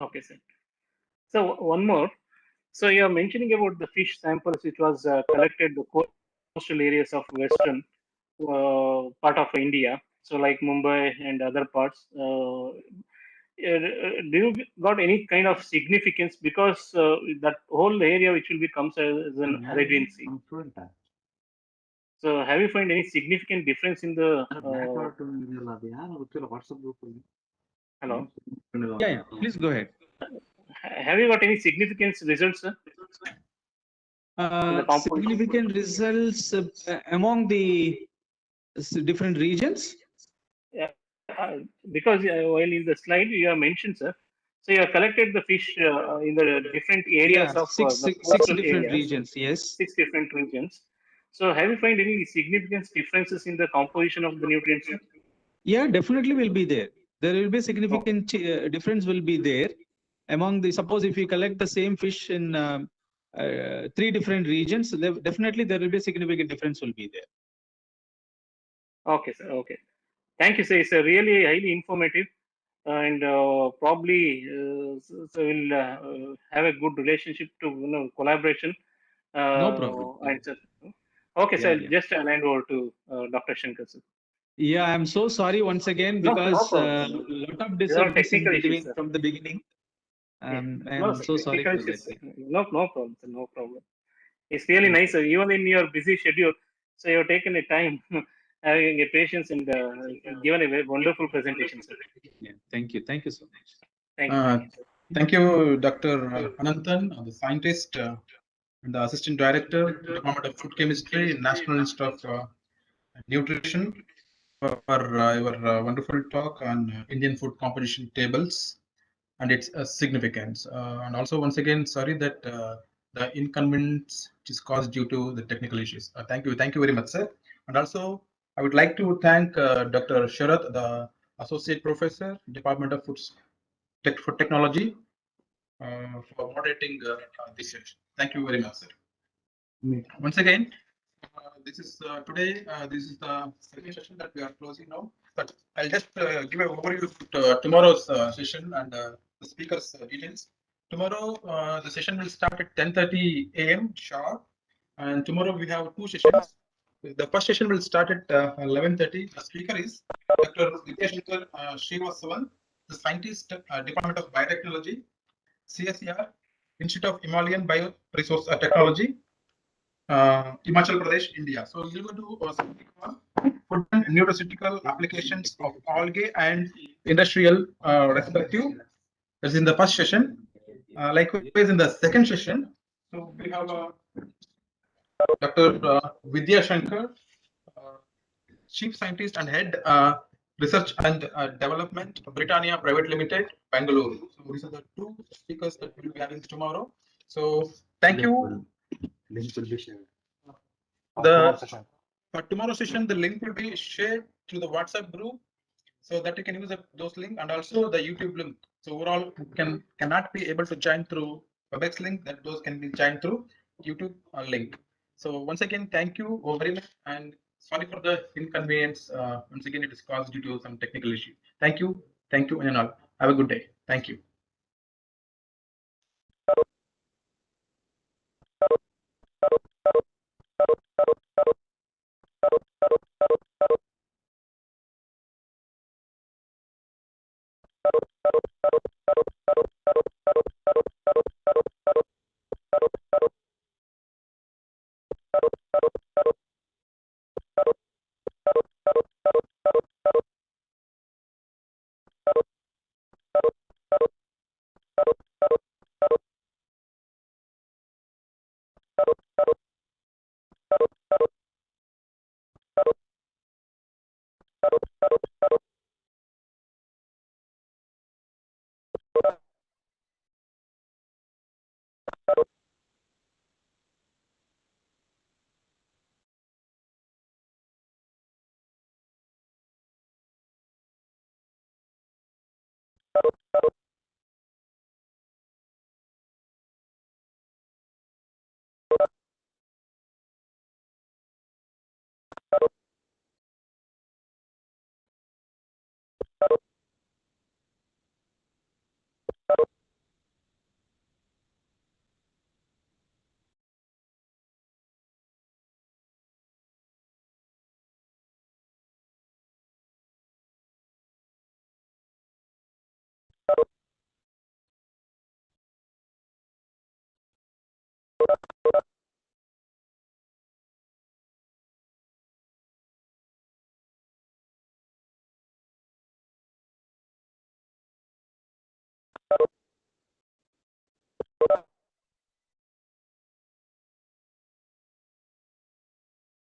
Okay, sir. So one more. So you are mentioning about the fish samples which was collected the coastal areas of western part of India, so like Mumbai and other parts. Do you got any kind of significance because that whole area which will become as an Arabian Sea? So have you found any significant difference in the hello? Yeah, please go ahead. Have you got any significant results, sir? Significant results among the different regions? Yeah, because while in the slide you have mentioned, sir, so you have collected the fish in the different areas of six the different areas, regions. Yes. 6 different regions. So have you find any significant differences in the composition of the nutrients, sir? Yeah, definitely will be there. There will be significant difference will be there among the, suppose if you collect the same fish in 3 different regions, definitely there will be a significant difference will be there. Okay, sir. Okay. Thank you, sir. It's a really highly informative and probably so we'll have a good relationship to collaboration. No problem. And, okay, sir. Yeah. Just hand over to Dr. Shankar, sir. Yeah, I'm so sorry once again because a lot of disturbance in between issues, from the beginning. I'm so sorry for that. No problem, sir. No problem. It's really nice, sir. Even in your busy schedule, so you've taken a time, having a patience, and given a very wonderful presentation, sir. Yeah, thank you so much. Thank you. Thank you, Dr. Ananthan, the scientist and the Assistant Director, Department of Food Chemistry, National Institute of Nutrition, for your wonderful talk on Indian food composition tables and its significance. And also, once again, sorry that the inconvenience is caused due to the technical issues. Thank you very much, sir. And also, I would like to thank Dr. Sharath, the Associate Professor, Department of Food Technology, for moderating this session. Thank you very much, sir. Once again, this is today. This is the second session that we are closing now. But I'll just give an overview to tomorrow's session and the speakers' details. Tomorrow, the session will start at 10:30 a.m. sharp, and tomorrow we have two sessions. The first session will start at 11:30. The speaker is Dr. Vidya Shankar Srivasavan, the scientist, Department of Biotechnology, CSER, Institute of Himalayan Bioresource Technology, Himachal Pradesh, India. So we will do something on food and nutraceutical applications of algae and industrial respective. That's in the first session. Likewise, in the second session, so we have Dr. Vidya Shankar, Chief Scientist and Head Research and Development, Britannia Private Limited, Bangalore. So these are the two speakers that we will be having tomorrow. So thank you. For tomorrow's session, the link will be shared to the WhatsApp group so that you can use those links and also the YouTube link. So overall, cannot be able to join through WebEx link, that those can be joined through YouTube link. So once again, thank you very much and sorry for the inconvenience. Once again, it is caused due to some technical issue. Thank you and all. Have a good day. Thank you.